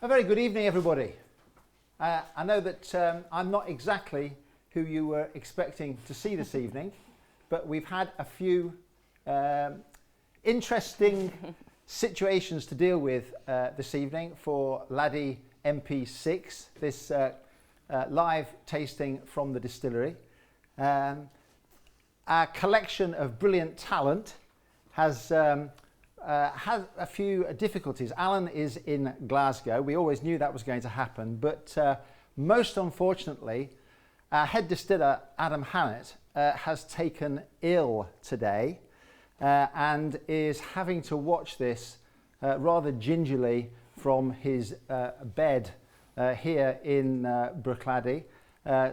A very good evening, everybody. I know that I'm not exactly who you were expecting to see this evening, but we've had a few interesting situations to deal with this evening for Laddie MP6, this live tasting from the distillery. Our collection of brilliant talent has a few difficulties. Alan is in Glasgow. We always knew that was going to happen, but most unfortunately, our head distiller, Adam Hannett, has taken ill today and is having to watch this rather gingerly from his bed here in Bruichladdich.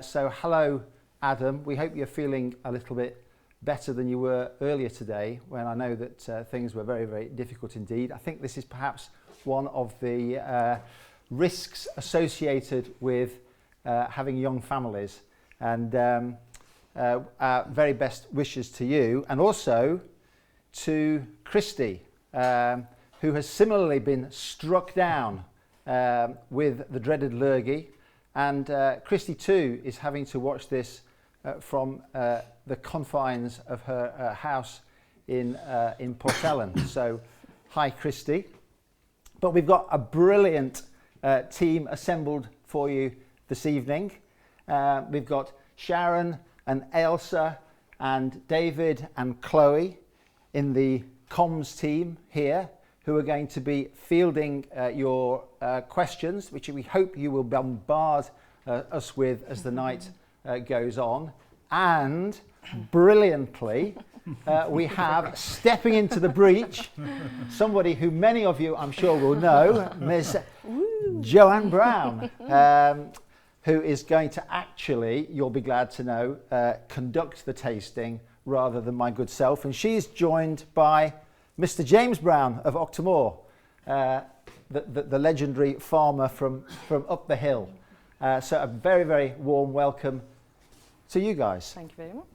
So hello, Adam. We hope you're feeling a little bit better than you were earlier today, when I know that things were very, very difficult indeed. I think this is perhaps one of the risks associated with having young families, and our very best wishes to you, and also to Christy, who has similarly been struck down with the dreaded lurgy, and Christy too is having to watch this from the confines of her house in Port Ellen. So, hi Christy. But we've got a brilliant team assembled for you this evening. We've got Sharon and Ailsa and David and Chloe in the comms team here, who are going to be fielding your questions, which we hope you will bombard us with as the night goes on. And brilliantly, we have, stepping into the breach, somebody who many of you I'm sure will know, Miss James Brown, who is going to actually, you'll be glad to know, conduct the tasting rather than my good self. And she's joined by Mr. James Brown of Octomore, the legendary farmer from up the hill. So a very, very warm welcome to you guys. Thank you very much.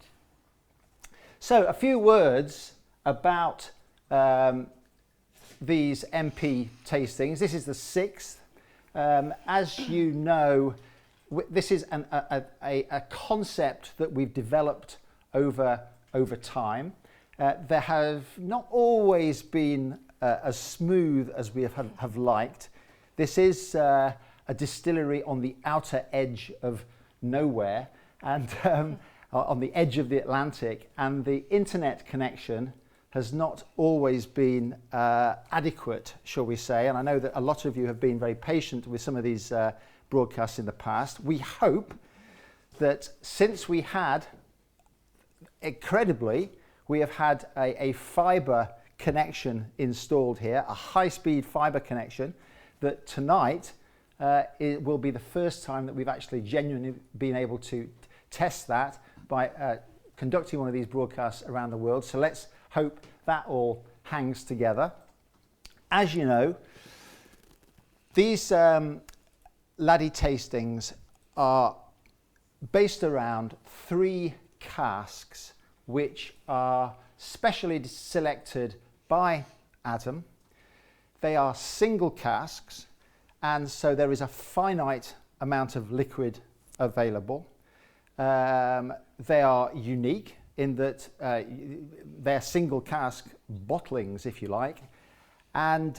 So a few words about these MP tastings. This is the 6th. As you know, this is a concept that we've developed over time. There have not always been as smooth as we have liked. This is a distillery on the outer edge of nowhere, and on the edge of the Atlantic, and the internet connection has not always been adequate, shall we say. And I know that a lot of you have been very patient with some of these broadcasts in the past. We hope that since we had, incredibly, we have had a fibre connection installed here, a high-speed fibre connection, that tonight it will be the first time that we've actually genuinely been able to test that by conducting one of these broadcasts around the world. So let's hope that all hangs together. As you know, these Laddie tastings are based around 3 casks, which are specially selected by Adam. They are single casks, and so there is a finite amount of liquid available. They are unique in that they're single cask bottlings, if you like. And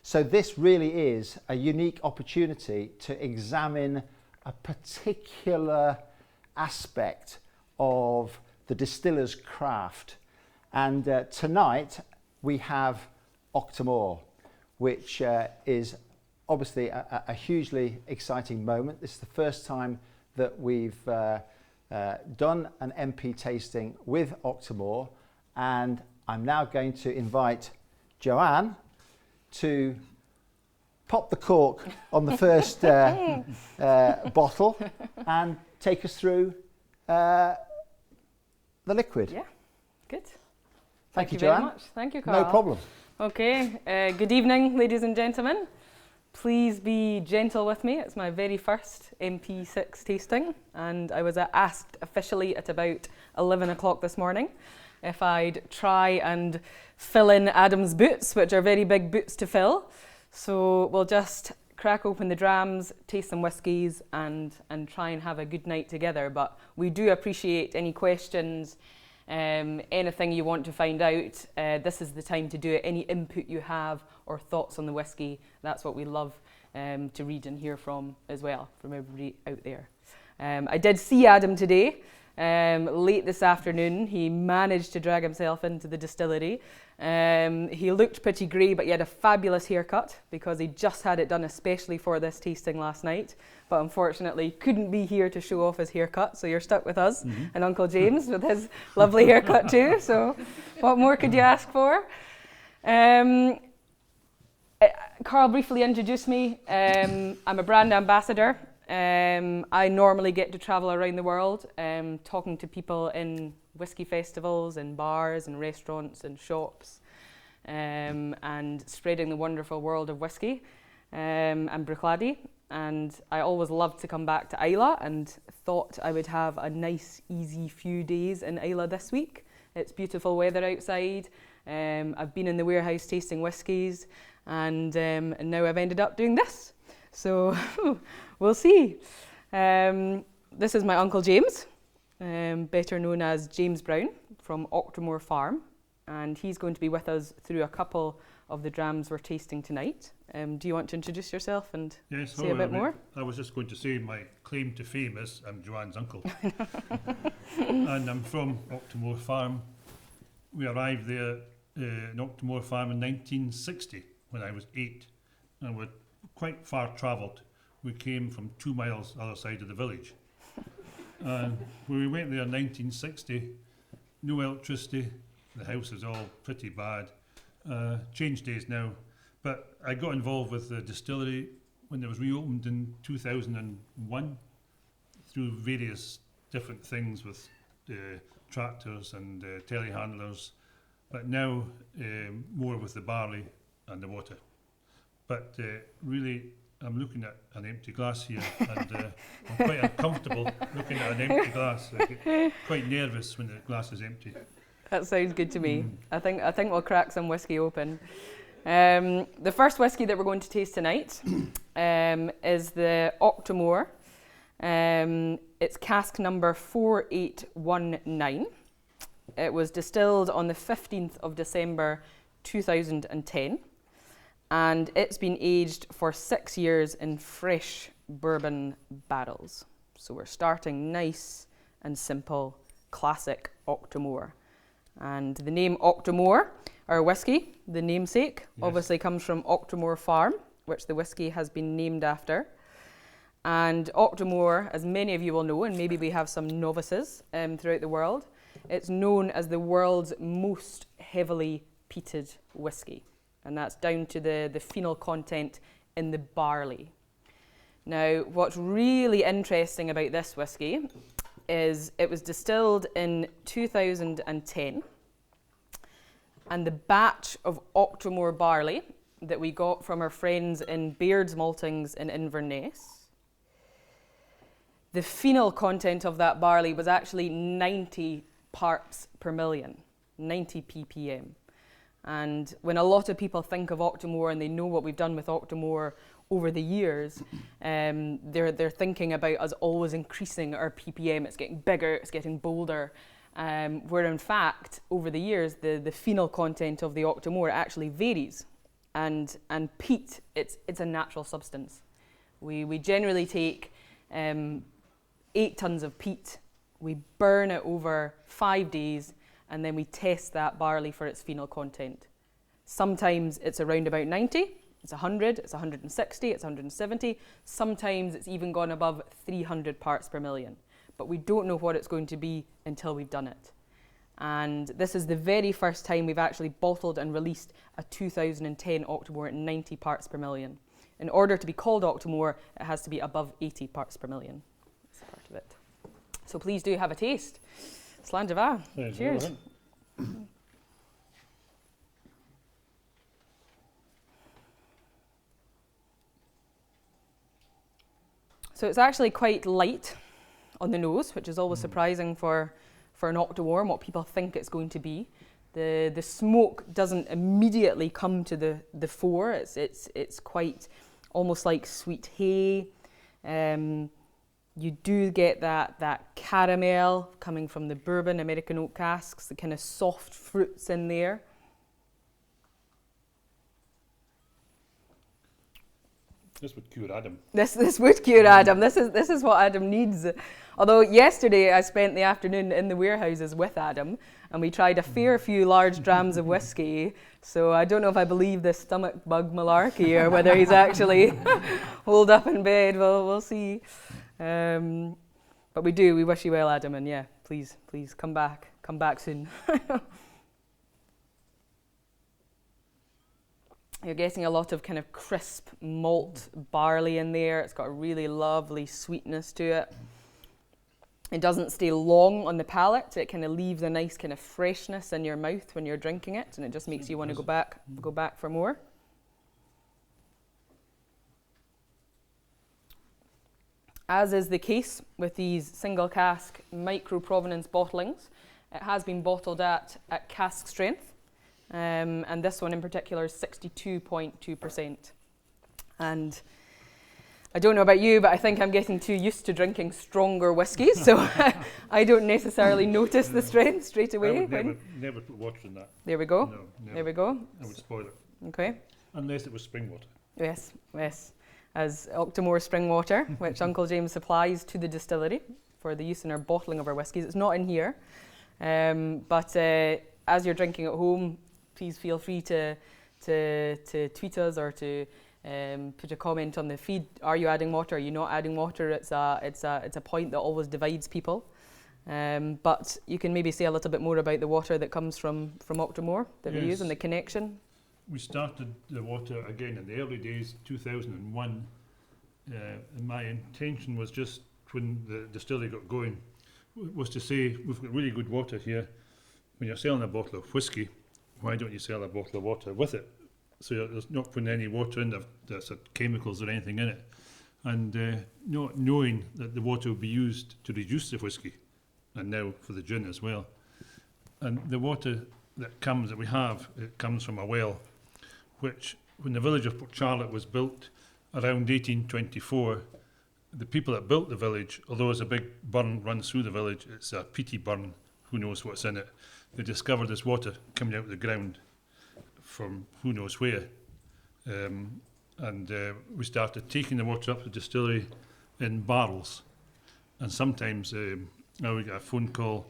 so this really is a unique opportunity to examine a particular aspect of the distiller's craft. And tonight we have Octomore, which is obviously a hugely exciting moment. This is the first time that we've done an MP tasting with Octomore, and I'm now going to invite Joanne to pop the cork on the first bottle and take us through the liquid. Yeah, good. Thank you, very Joanne. much. Thank you, Carl. No problem. Okay, good evening, ladies and gentlemen. Please be gentle with me. It's my very first MP6 tasting, and I was asked officially at about 11 o'clock this morning if I'd try and fill in Adam's boots, which are very big boots to fill. So we'll just crack open the drams, taste some whiskies, and try and have a good night together. But we do appreciate any questions, anything you want to find out. This is the time to do it. Any input you have or thoughts on the whisky, that's what we love to read and hear from as well, from everybody out there. I did see Adam today, late this afternoon. He managed to drag himself into the distillery. He looked pretty grey, but he had a fabulous haircut because he just had it done especially for this tasting last night, but unfortunately couldn't be here to show off his haircut, so you're stuck with us and Uncle James with his lovely haircut too, so what more could you ask for? Carl briefly introduced me. I'm a brand ambassador. I normally get to travel around the world, talking to people in whisky festivals and bars and restaurants and shops, and spreading the wonderful world of whisky and Bruichladdich. And I always loved to come back to Islay and thought I would have a nice, easy few days in Islay this week. It's beautiful weather outside. I've been in the warehouse tasting whiskies, and now I've ended up doing this. So we'll see. This is my Uncle James, better known as James Brown from Octomore Farm, and he's going to be with us through a couple of the drams we're tasting tonight. Do you want to introduce yourself and say a bit more? I was just going to say my claim to fame is I'm Joanne's uncle. And I'm from Octomore Farm. We arrived there in Octomore Farm in 1960 when I was 8, and we're quite far travelled. We came from 2 miles the other side of the village. And when we went there in 1960, no electricity, the house is all pretty bad. Changed days now, but I got involved with the distillery when it was reopened in 2001 through various different things with tractors and telehandlers, but now more with the barley and the water. But really, I'm looking at an empty glass here, and I'm quite uncomfortable looking at an empty glass. I get quite nervous when the glass is empty. That sounds good to me. I think we'll crack some whiskey open. The first whiskey that we're going to taste tonight is the Octomore. It's cask number 4819. It was distilled on the 15th of December 2010. And it's been aged for 6 years in fresh bourbon barrels. So we're starting nice and simple, classic Octomore. And the name Octomore, our whiskey, the namesake, obviously comes from Octomore Farm, which the whiskey has been named after. And Octomore, as many of you will know, and maybe we have some novices throughout the world, it's known as the world's most heavily peated whiskey. And that's down to the phenol content in the barley. Now, what's really interesting about this whiskey is it was distilled in 2010, and the batch of Octomore barley that we got from our friends in Baird's Maltings in Inverness, the phenol content of that barley was actually 90 parts per million, 90 ppm. And when a lot of people think of Octomore and they know what we've done with Octomore over the years, they're thinking about us always increasing our ppm. It's getting bigger, it's getting bolder. Where in fact, over the years, the phenol content of the Octomore actually varies. And peat, it's a natural substance. We generally take 8 tons of peat, we burn it over 5 days, and then we test that barley for its phenol content. Sometimes it's around about 90, it's 100, it's 160, it's 170. Sometimes it's even gone above 300 parts per million. But we don't know what it's going to be until we've done it. And this is the very first time we've actually bottled and released a 2010 Octomore at 90 parts per million. In order to be called Octomore, it has to be above 80 parts per million. That's part of it. So please do have a taste. Slán de bha. Cheers. So it's actually quite light on the nose, which is always surprising for an Octomore and what people think it's going to be. The smoke doesn't immediately come to the fore. It's quite almost like sweet hay. You do get that caramel coming from the bourbon American oak casks, the kind of soft fruits in there. This would cure Adam. This would cure Adam. This is what Adam needs. Although yesterday I spent the afternoon in the warehouses with Adam, and we tried a fair few large drams of whiskey. So I don't know if I believe this stomach bug malarkey or whether he's actually holed up in bed. We'll see. But we wish you well, Adam, and yeah, please come back soon. You're getting a lot of kind of crisp malt barley in there. It's got a really lovely sweetness to it. It doesn't stay long on the palate. It kind of leaves a nice kind of freshness in your mouth when you're drinking it, and it just makes you want to go back for more. As is the case with these single cask micro Provenance bottlings, it has been bottled at cask strength. And this one in particular is 62.2%. And I don't know about you, but I think I'm getting too used to drinking stronger whiskies, so I don't necessarily notice the strength straight away. I would never put water in that. There we go. No, there we go. I would spoil it. Okay. Unless it was spring water. Yes. As Octomore spring water, which Uncle James supplies to the distillery for the use in our bottling of our whiskies. It's not in here, but as you're drinking at home, please feel free to tweet us or to put a comment on the feed. Are you adding water? Are you not adding water? It's a point that always divides people. But you can maybe say a little bit more about the water that comes from Octomore that we use and the connection. We started the water again in the early days, 2001. And my intention was just when the distillery got going, was to say, we've got really good water here. When you're selling a bottle of whiskey, why don't you sell a bottle of water with it? So there's not putting any water in that's chemicals or anything in it. And not knowing that the water will be used to reduce the whiskey, and now for the gin as well. And the water that we have, it comes from a well, which when the village of Port Charlotte was built around 1824, the people that built the village, although it's a big burn runs through the village, it's a peaty burn, who knows what's in it, they discovered this water coming out of the ground from who knows where. And we started taking the water up to the distillery in barrels. And sometimes now we get a phone call,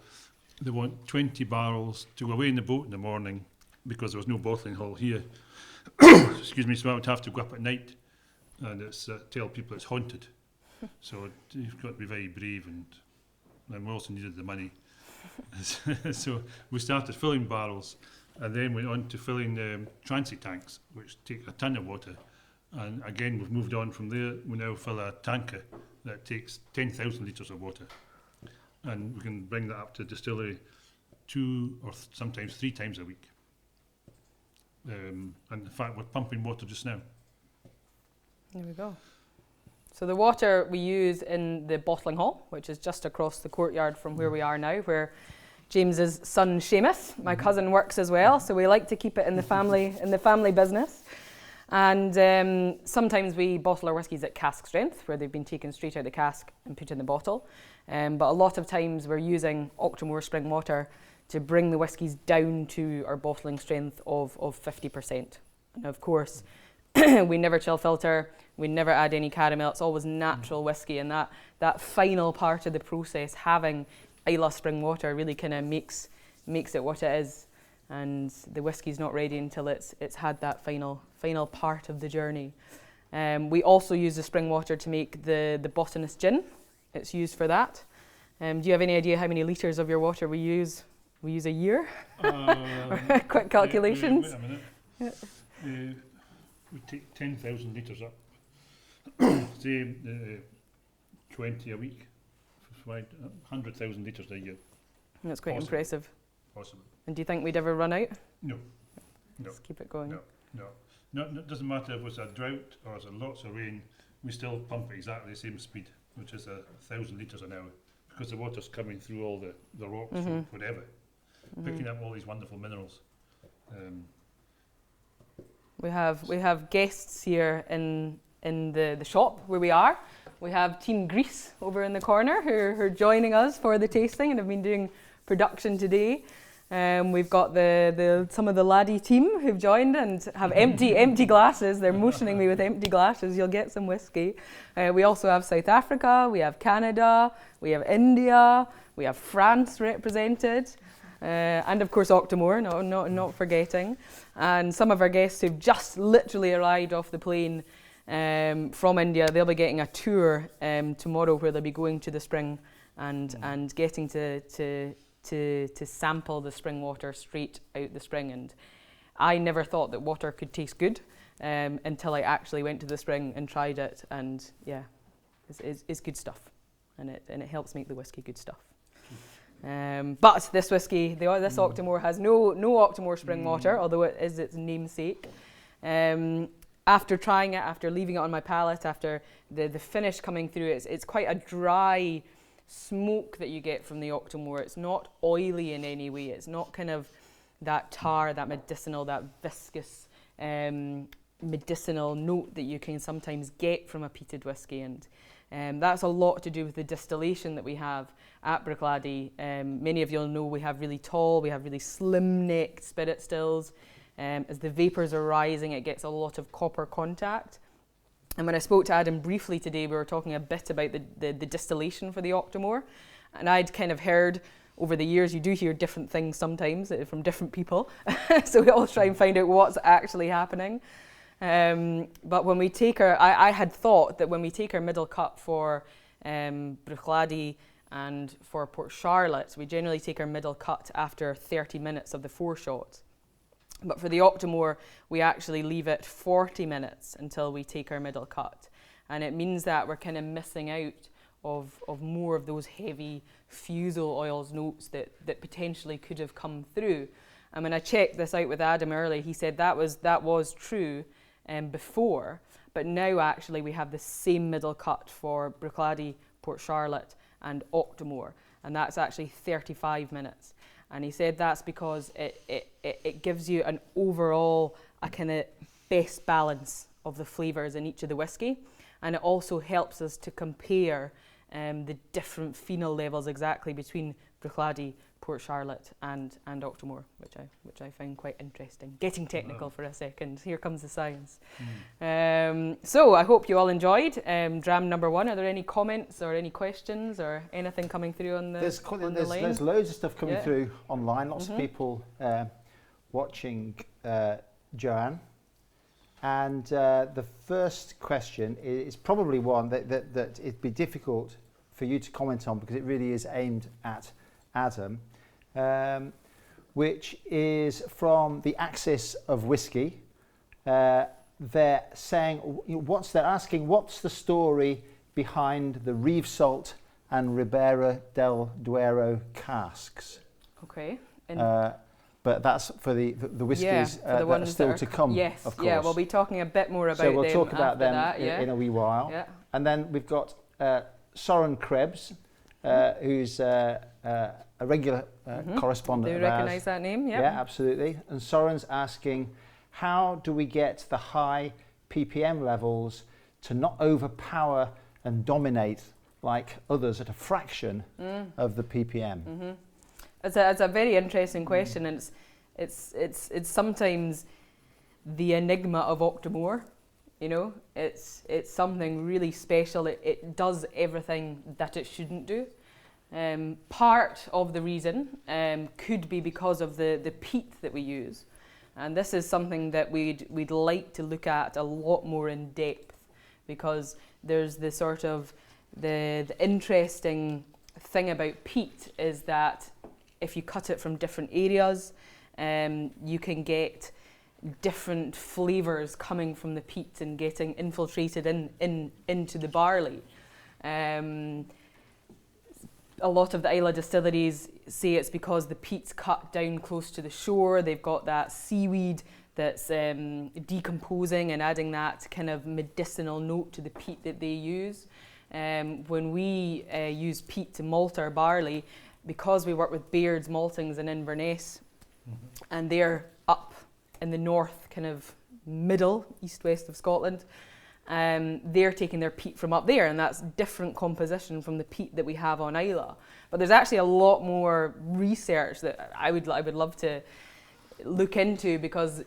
they want 20 barrels to go away in the boat in the morning because there was no bottling hall here. Excuse me, so I would have to go up at night and tell people it's haunted. So you've got to be very brave, and we also needed the money. So we started filling barrels and then went on to filling transit tanks, which take a ton of water. And again, we've moved on from there. We now fill a tanker that takes 10,000 litres of water. And we can bring that up to the distillery 2 or sometimes 3 times a week. And in fact, we're pumping water just now. There we go. So the water we use in the bottling hall, which is just across the courtyard from where we are now, where James's son Seamus, my cousin, works as well. So we like to keep it in the family business. And sometimes we bottle our whiskies at cask strength, where they've been taken straight out of the cask and put in the bottle. But a lot of times we're using Octomore spring water to bring the whiskies down to our bottling strength of 50%. And of course, we never chill filter, we never add any caramel. It's always natural whiskey, and that final part of the process, having Islay spring water, really kind of makes it what it is. And the whiskey's not ready until it's had that final part of the journey. We also use the spring water to make the botanist gin. It's used for that. Do you have any idea how many litres of your water we use? We use a year? Quick calculations. Wait a minute. We take 10,000 litres up. Say 20 a week. 100,000 litres a year. That's quite impressive. Possible. And do you think we'd ever run out? No. Let's keep it going. No, it doesn't matter if it's a drought or it's lots of rain, we still pump at exactly the same speed, which is 1,000 litres an hour, because the water's coming through all the rocks from whatever, picking up all these wonderful minerals. We have guests here in in the shop where we are. We have Team Greece over in the corner who are joining us for the tasting and have been doing production today. We've got some of the laddie team who've joined and have empty glasses. They're motioning me with empty glasses. You'll get some whiskey. We also have South Africa, we have Canada, we have India, we have France represented, and of course Octomore, not forgetting. And some of our guests who've just literally arrived off the plane from India, they'll be getting a tour tomorrow where they'll be going to the spring and getting to sample the spring water straight out the spring. And I never thought that water could taste good until I actually went to the spring and tried it, and yeah, it's good stuff, and it helps make the whiskey good stuff. But this whiskey, this Octomore has no Octomore spring water, although it is its namesake. After trying it, after leaving it on my palate, after the finish coming through, it's quite a dry smoke that you get from the Octomore. It's not oily in any way. It's not kind of that tar, that medicinal, that viscous medicinal note that you can sometimes get from a peated whiskey. And that's a lot to do with the distillation that we have at Bruichladdich. Many of you'll know we have really tall, we have really slim-necked spirit stills. As the vapours are rising, it gets a lot of copper contact. And when I spoke to Adam briefly today, we were talking a bit about the distillation for the Octomore. And I'd kind of heard over the years, you do hear different things sometimes from different people. So we always try and find out what's actually happening. But when we take I had thought that when we take our middle cut for Bruichladdich and for Port Charlotte, we generally take our middle cut after 30 minutes of the foreshot. But for the Octomore, we actually leave it 40 minutes until we take our middle cut. And it means that we're kind of missing out of more of those heavy fusel oils notes that potentially could have come through. And when I checked this out with Adam earlier, he said that was true before, but now actually we have the same middle cut for Bruichladdich, Port Charlotte and Octomore, and that's actually 35 minutes. And he said that's because it gives you an overall, a kind of best balance of the flavours in each of the whiskey. And it also helps us to compare the different phenol levels exactly between Bruichladdich, Port Charlotte and Octomore, which I find quite interesting. Getting technical for a second, here comes the science. So I hope you all enjoyed dram number 1. Are there any comments or any questions or anything coming through on the line? There's loads of stuff coming through online, lots of people watching Joanne. And the first question is probably one that it'd be difficult for you to comment on because it really is aimed at Adam, which is from the Axis of Whiskey. They're saying, they're asking, what's the story behind the Reeve Salt and Ribera del Duero casks? Okay. But that's for the whiskies that are still to come, yes, of course. Yeah, we'll be talking a bit more about them. So we'll talk about them in a wee while. Yeah. And then we've got Soren Krebs, who's a regular correspondent Do of you ours. recognise that name? Yep. Yeah, absolutely. And Soren's asking, how do we get the high ppm levels to not overpower and dominate like others at a fraction of the ppm? It's a very interesting question, and it's sometimes the enigma of Octomore. You know, it's something really special. It does everything that it shouldn't do. Part of the reason could be because of the peat that we use, and this is something that we'd like to look at a lot more in depth, because there's the sort of the interesting thing about peat is that if you cut it from different areas, you can get different flavours coming from the peat and getting infiltrated into the barley. A lot of the Islay distilleries say it's because the peat's cut down close to the shore. They've got that seaweed that's decomposing and adding that kind of medicinal note to the peat that they use. When we use peat to malt our barley, because we work with Baird's Maltings in Inverness, and they're up in the north, kind of middle, east-west of Scotland, they're taking their peat from up there, and that's different composition from the peat that we have on Isla. But there's actually a lot more research that I would love to look into, because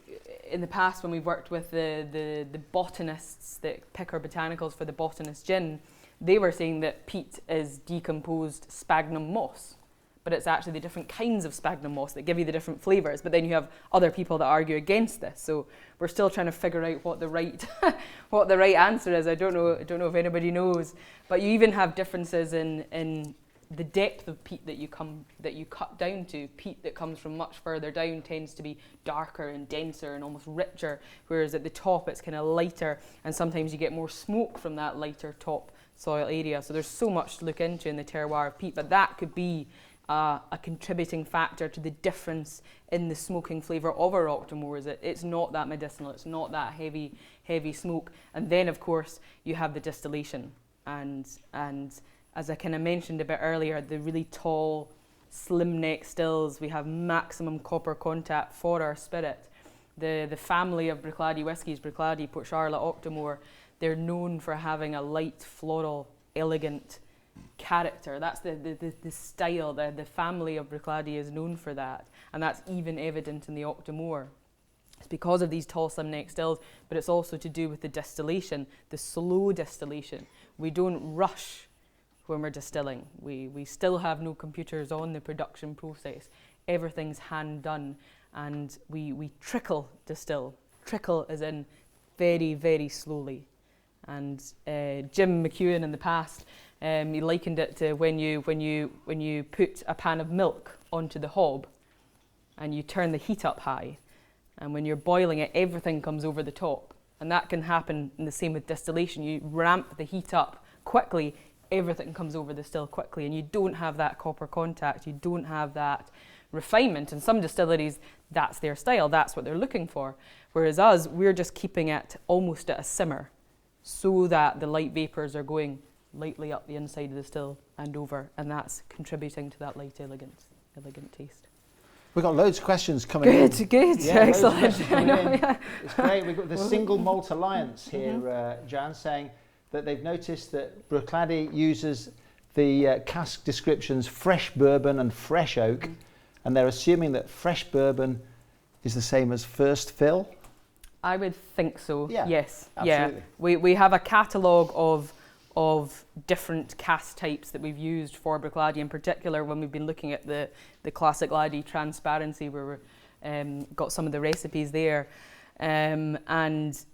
in the past when we've worked with the botanists that pick our botanicals for the botanist gin, they were saying that peat is decomposed sphagnum moss. But it's actually the different kinds of sphagnum moss that give you the different flavours. But then you have other people that argue against this. So we're still trying to figure out what the right what the right answer is. I don't know if anybody knows. But you even have differences in the depth of peat that you cut down to. Peat that comes from much further down tends to be darker and denser and almost richer, whereas at the top it's kind of lighter, and sometimes you get more smoke from that lighter top soil area. So there's so much to look into in the terroir of peat, but that could be a contributing factor to the difference in the smoking flavour of our Octomores. It's not that medicinal, it's not that heavy smoke. And then of course you have the distillation, and as I kind of mentioned a bit earlier, the really tall, slim neck stills, we have maximum copper content for our spirit. The family of Bruichladdich whiskies, Bruichladdich, Port Charlotte, Octomore, they're known for having a light, floral, elegant character. That's the style. The family of Bruichladdich is known for that, and that's even evident in the Octomore. It's because of these tall, slim neck stills, but it's also to do with the distillation, the slow distillation. We don't rush when we're distilling. We still have no computers on the production process. Everything's hand done, and we trickle distill. Trickle as in very, very slowly. And Jim McEwen in the past, he likened it to when you put a pan of milk onto the hob and you turn the heat up high, and when you're boiling it, everything comes over the top. And that can happen in the same with distillation. You ramp the heat up quickly, everything comes over the still quickly, and you don't have that copper contact, you don't have that refinement. In some distilleries, that's their style, that's what they're looking for. Whereas us, we're just keeping it almost at a simmer, so that the light vapours are going lightly up the inside of the still and over, and that's contributing to that light, elegant taste. We've got loads of questions coming in. Good, Yeah, excellent. It's great. We've got the Single Malt Alliance here, Jan, saying that they've noticed that Bruichladdich uses the cask descriptions fresh bourbon and fresh oak, and they're assuming that fresh bourbon is the same as first fill. I would think so. Yeah, yes. absolutely. Yeah. We have a catalogue of different cask types that we've used for Bruichladdich, in particular when we've been looking at the classic laddie transparency, where we've got some of the recipes there, and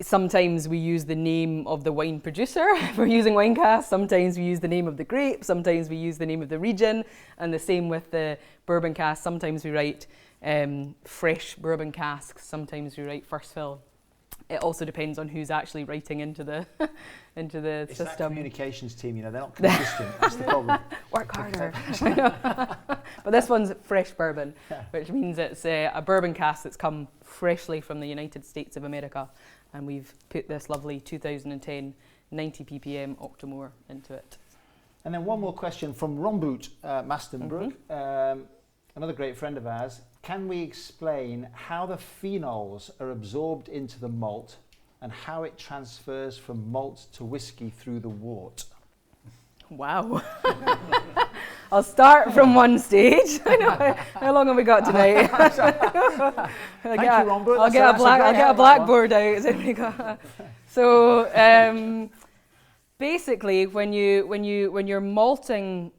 sometimes we use the name of the wine producer if we're using wine casks, sometimes we use the name of the grape, sometimes we use the name of the region, and the same with the bourbon cask. Sometimes we write fresh bourbon casks, sometimes we write first fill. It also depends on who's actually writing into the into the It's system. that communications team, they're not consistent. That's the problem. Work harder. But this one's fresh bourbon, which means it's a bourbon cask that's come freshly from the United States of America, and we've put this lovely 2010 90 ppm Octomore into it. And then one more question from Romboot Mastenbrook, another great friend of ours. Can we explain how the phenols are absorbed into the malt and how it transfers from malt to whiskey through the wort? Wow. I'll start from one stage. How long have we got tonight? Thank you, Romboot. I'll get a blackboard out. So basically, when you're malting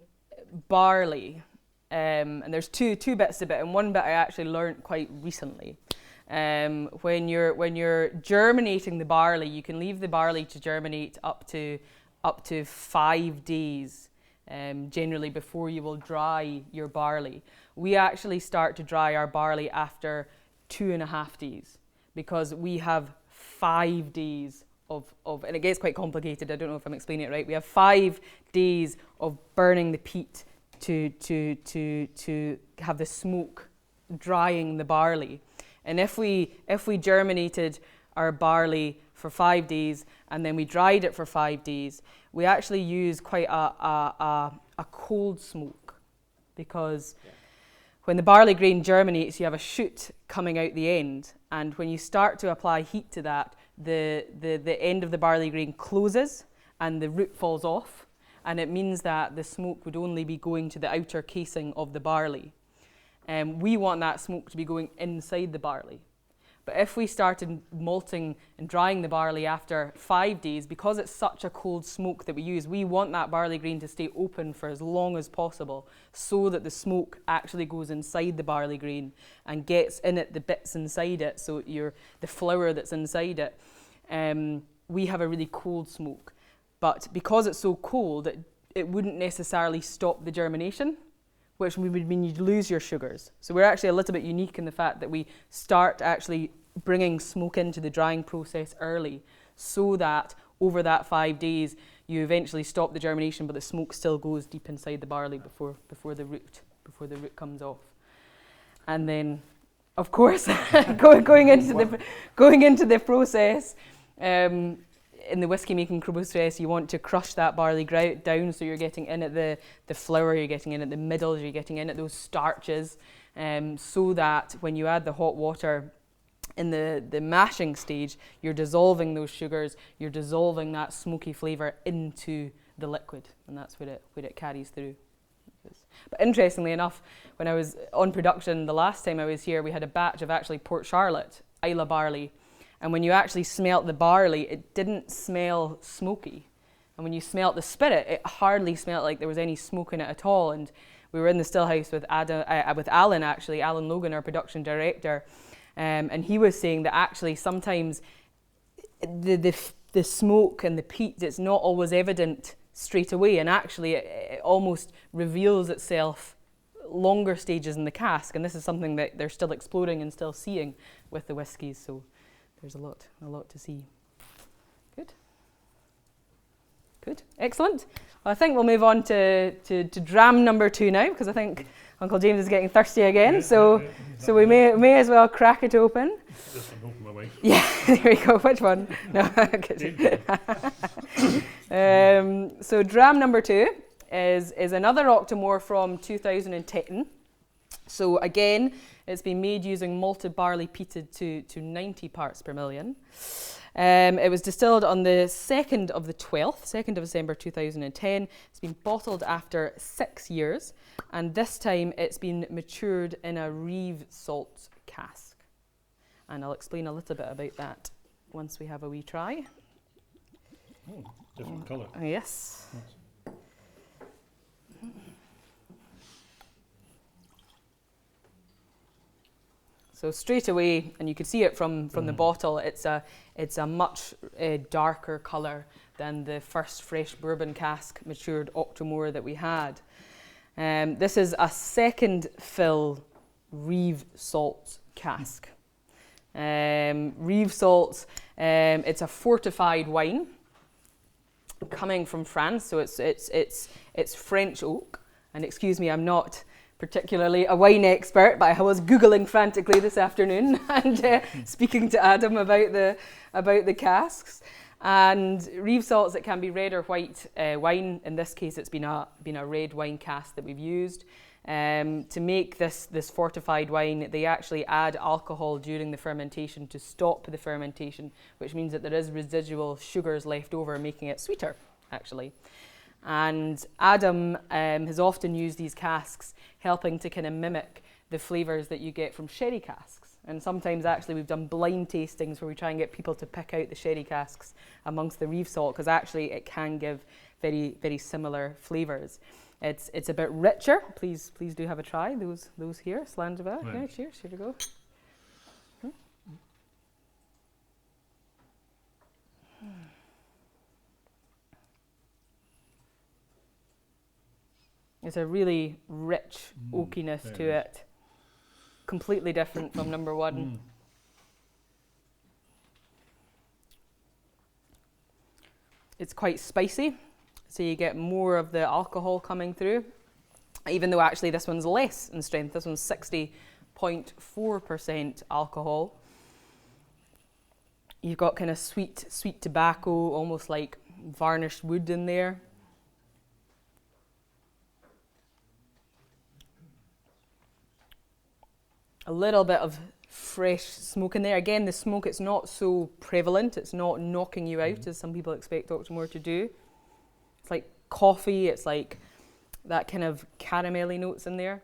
barley, and there's two bits of it, and one bit I actually learnt quite recently. When you're germinating the barley, you can leave the barley to germinate up to 5 days, generally, before you will dry your barley. We actually start to dry our barley after 2.5 days, because we have 5 days of, and it gets quite complicated, I don't know if I'm explaining it right. We have 5 days of burning the peat to have the smoke drying the barley. And if we germinated our barley for 5 days and then we dried it for 5 days, we actually use quite a cold smoke, because when the barley grain germinates, you have a shoot coming out the end, and when you start to apply heat to that, the end of the barley grain closes and the root falls off, and it means that the smoke would only be going to the outer casing of the barley. We want that smoke to be going inside the barley. But if we started malting and drying the barley after 5 days, because it's such a cold smoke that we use, we want that barley grain to stay open for as long as possible so that the smoke actually goes inside the barley grain and gets in it the bits inside it, so the flour that's inside it. We have a really cold smoke. But because it's so cold, it wouldn't necessarily stop the germination, which would mean you'd lose your sugars. So we're actually a little bit unique in the fact that we start actually bringing smoke into the drying process early, so that over that 5 days you eventually stop the germination, but the smoke still goes deep inside the barley before the root comes off. And then, of course, going into the process. In the whiskey making process, you want to crush that barley grout down, so you're getting in at the flour, you're getting in at the middle, you're getting in at those starches, so that when you add the hot water in the mashing stage, you're dissolving those sugars, you're dissolving that smoky flavour into the liquid, and that's where it carries through. But interestingly enough, when I was on production the last time I was here, we had a batch of actually Port Charlotte Islay barley. And when you actually smelt the barley, it didn't smell smoky. And when you smelt the spirit, it hardly smelt like there was any smoke in it at all. And we were in the still house with Alan, actually, Alan Logan, our production director. And he was saying that actually sometimes the smoke and the peat, it's not always evident straight away. And actually it almost reveals itself longer stages in the cask. And this is something that they're still exploring and still seeing with the whiskies. So there's a lot to see. Good, excellent. Well, I think we'll move on to dram number 2 now, because I think Uncle James is getting thirsty again. So we may as well crack it open. This one, open my way. Yeah, there we go. Which one? No, good. So dram number 2 is another Octomore from 2010. So again, it's been made using malted barley peated to 90 parts per million. It was distilled on the 2nd of the 12th, 2nd of December 2010. It's been bottled after 6 years, and this time it's been matured in a Reeve salt cask. And I'll explain a little bit about that once we have a wee try. Oh, different colour. Yes. Nice. So straight away, and you can see it from the bottle, it's a much darker colour than the first fresh bourbon cask matured Octomore that we had. This is a second fill Reeve salt cask. Reeve salt, it's a fortified wine coming from France, so it's French oak. And excuse me, I'm not particularly a wine expert, but I was Googling frantically this afternoon and speaking to Adam about the casks. And Reeve salts, it can be red or white wine. In this case, it's been a red wine cask that we've used. To make this fortified wine, they actually add alcohol during the fermentation to stop the fermentation, which means that there is residual sugars left over, making it sweeter, actually. And Adam has often used these casks, helping to kind of mimic the flavours that you get from sherry casks. And sometimes actually we've done blind tastings where we try and get people to pick out the sherry casks amongst the Reeve salt, because actually it can give very, very similar flavours. It's a bit richer. Please do have a try. Those here, Slangeva. Right. Yeah, cheers. Here we go. It's a really rich oakiness to it. Completely different from number 1. It's quite spicy, so you get more of the alcohol coming through, even though actually this one's less in strength. This one's 60.4% alcohol. You've got kind of sweet tobacco, almost like varnished wood in there. A little bit of fresh smoke in there. Again, the smoke, it's not so prevalent. It's not knocking you out as some people expect Octomore to do. It's like coffee. It's like that kind of caramelly notes in there.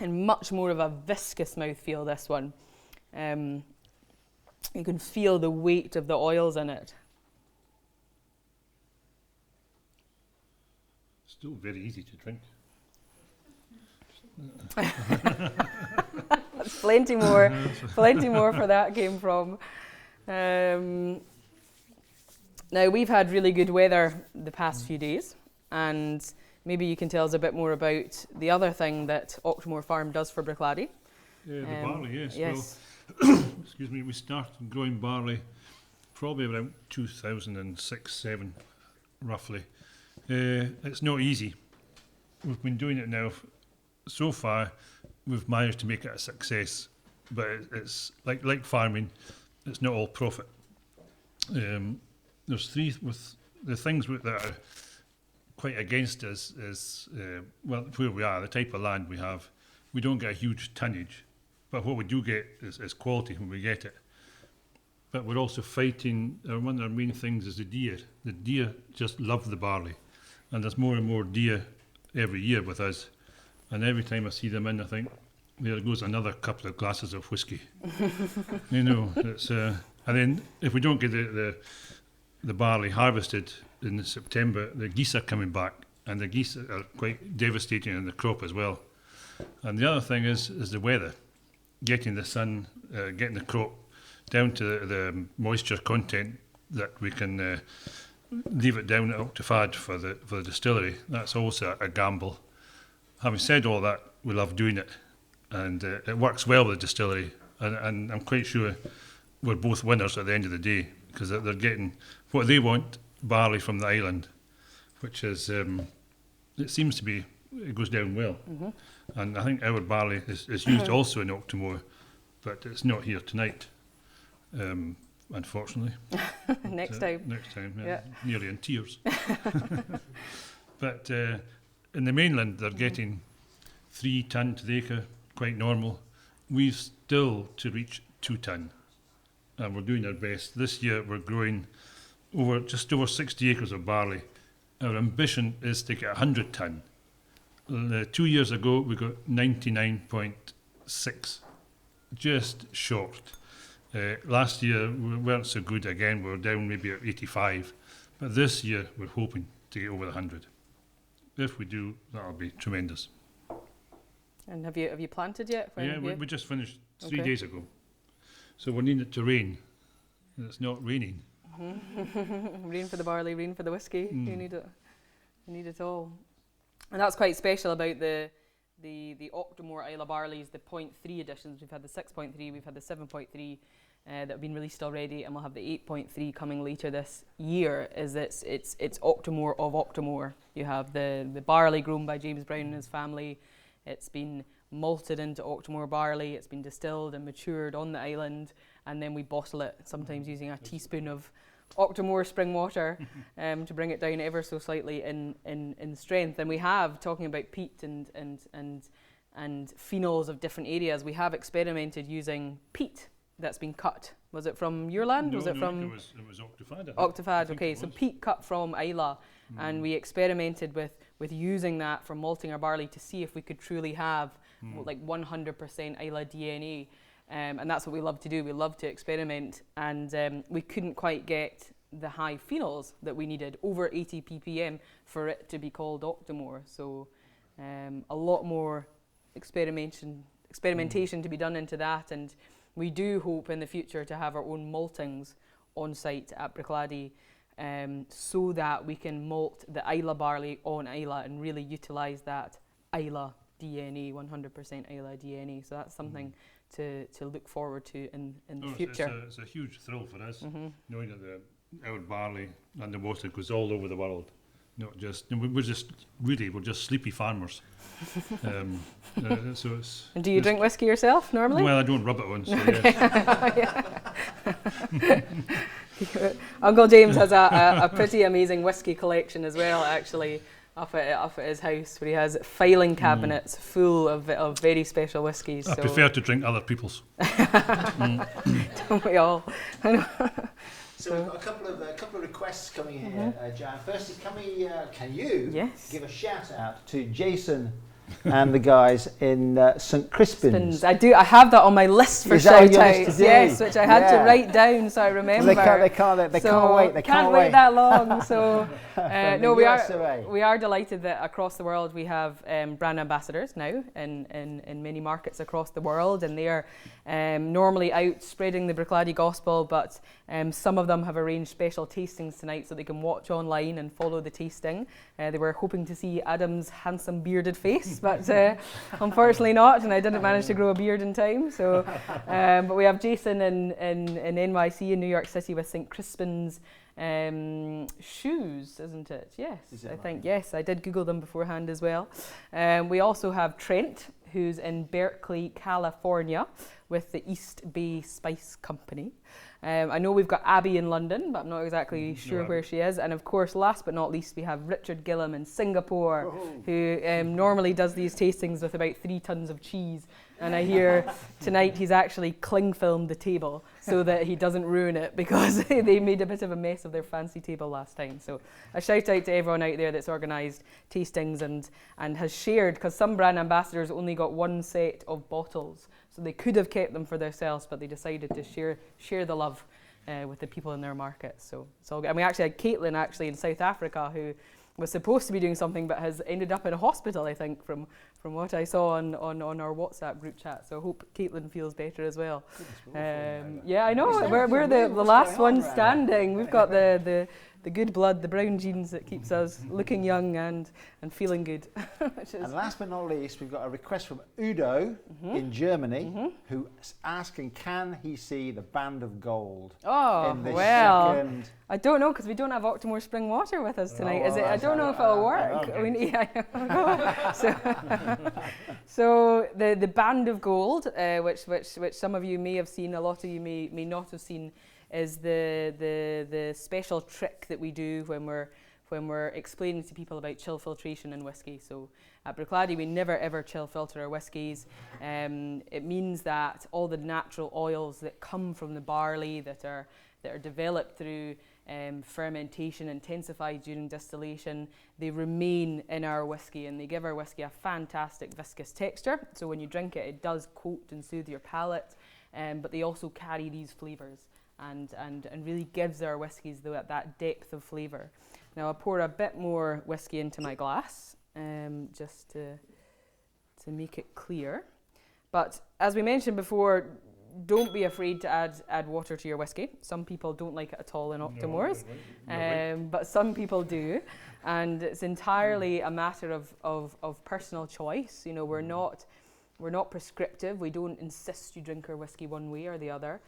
And much more of a viscous mouthfeel, this one. You can feel the weight of the oils in it. Still very easy to drink. That's plenty more for that came from. Now, we've had really good weather the past few days, and maybe you can tell us a bit more about the other thing that Octomore Farm does for Bruichladdich. Yeah, the barley, yes. Yes. Well, excuse me, we started growing barley probably around 2006-07, roughly. It's not easy. We've been doing it now. So far, we've managed to make it a success, but it's like farming. It's not all profit. There's three with the things that are quite against us is well, where we are, the type of land we have. We don't get a huge tonnage, but what we do get is quality when we get it. But we're also fighting. One of our main things is the deer. The deer just love the barley, and there's more and more deer every year with us. And every time I see them in, I think, there goes another couple of glasses of whiskey. You know, it's and then if we don't get the barley harvested in September, the geese are coming back, and the geese are quite devastating in the crop as well. And the other thing is the weather, getting the sun, getting the crop down to the moisture content that we can leave it down at Octofad for the distillery. That's also a gamble. Having said all that, we love doing it, and it works well with the distillery, and I'm quite sure we're both winners at the end of the day, because they're getting what they want, barley from the island, which is, it seems to be, it goes down well. Mm-hmm. And I think our barley is used also in Octomore, but it's not here tonight, unfortunately. Next time. Next time, yeah. Nearly in tears. But in the mainland, they're getting 3 tonne to the acre, quite normal. We've still to reach 2 tonne, and we're doing our best. This year, we're growing just over 60 acres of barley. Our ambition is to get 100 tonne. 2 years ago, we got 99.6, just short. Last year, we weren't so good again. We were down maybe at 85. But this year, we're hoping to get over 100. If we do, that'll be tremendous. And have you planted yet? Yeah, we just finished 3 days ago. So we need it to rain. And it's not raining. Mm-hmm. Rain for the barley, rain for the whiskey. You need it. You need it all. And that's quite special about the Octomore Isla barleys, the 0.3 editions. We've had the 6.3, we've had the 7.3 that have been released already, and we'll have the 8.3 coming later this year. It's Octomore of Octomore. You have the barley grown by James Brown and his family. It's been malted into Octomore barley. It's been distilled and matured on the island, and then we bottle it, sometimes using a teaspoon of Octomore spring water to bring it down ever so slightly in strength. And we have, talking about peat and phenols of different areas, we have experimented using peat that's been cut. Was it from your land? No, was it from? It was Octofad. Octofad, okay. So peat cut from Isla, and we experimented with using that for malting our barley to see if we could truly have like 100% Isla DNA. And that's what we love to do. We love to experiment, and we couldn't quite get the high phenols that we needed, over 80 ppm, for it to be called Octomore. So a lot more experimentation to be done into that, and we do hope in the future to have our own maltings on site at Bruichladdich, so that we can malt the Isla barley on Isla and really utilise that Isla DNA, 100% Isla DNA. So that's something to look forward to in the future. It's a huge thrill for us, knowing that our barley and the water goes all over the world. Not just, we're just sleepy farmers. So it's. And do you drink whiskey yourself normally? Well, I don't rub it on, so yes. Uncle James has a pretty amazing whiskey collection as well, actually. up at his house, where he has filing cabinets full of very special whiskies. I prefer to drink other people's. Don't we all? So we've got a couple of requests coming here, Jan. First is, can you give a shout out to Jason and the guys in St Crispin's? I do. I have that on my list for shout outs. Yes, which I had to write down so I remember. They can't wait. They can't wait that long. So no, USA. we are delighted that across the world we have brand ambassadors now in many markets across the world, and they are normally out spreading the Bruichladdich gospel, but some of them have arranged special tastings tonight so they can watch online and follow the tasting. They were hoping to see Adam's handsome bearded face, but unfortunately not, and I didn't manage to grow a beard in time. So, but we have Jason in NYC in New York City with St Crispin's shoes, isn't it? Yes, I think yes. I did Google them beforehand as well. We also have Trent, who's in Berkeley, California, with the East Bay Spice Company. I know we've got Abby in London, but I'm not exactly sure where she is. And of course, last but not least, we have Richard Gillam in Singapore, who normally does these tastings with about 3 tons of cheese. And I hear tonight he's actually cling filmed the table so that he doesn't ruin it, because they made a bit of a mess of their fancy table last time. So a shout out to everyone out there that's organised tastings and has shared, because some brand ambassadors only got 1 set of bottles. So they could have kept them for themselves, but they decided to share the love with the people in their market. So it's all good. And we actually had Caitlin in South Africa, who was supposed to be doing something but has ended up in a hospital, I think, from what I saw on our WhatsApp group chat. So I hope Caitlin feels better as well. Yeah, I know. We're the last one standing. We've got the good blood, the brown genes that keeps us looking young and feeling good. And last but not least, we've got a request from Udo in Germany, who's asking, can he see the Band of Gold? Oh, in this well, second... I don't know, because we don't have Octomore spring water with us tonight. Is it? I don't know if it'll work. So the Band of Gold, which some of you may have seen, a lot of you may not have seen, is the special trick that we do when we're explaining to people about chill filtration in whiskey. So at Bruichladdich, we never ever chill filter our whiskies. It means that all the natural oils that come from the barley that are developed through fermentation, intensified during distillation, they remain in our whiskey, and they give our whiskey a fantastic viscous texture. So when you drink it, it does coat and soothe your palate, but they also carry these flavours and really gives our whiskies that depth of flavour. Now I'll pour a bit more whiskey into my glass, just to make it clear. But as we mentioned before, don't be afraid to add water to your whiskey. Some people don't like it at all in Octomores, but some people do, and it's entirely a matter of personal choice. You know, we're not prescriptive. We don't insist you drink our whiskey one way or the other.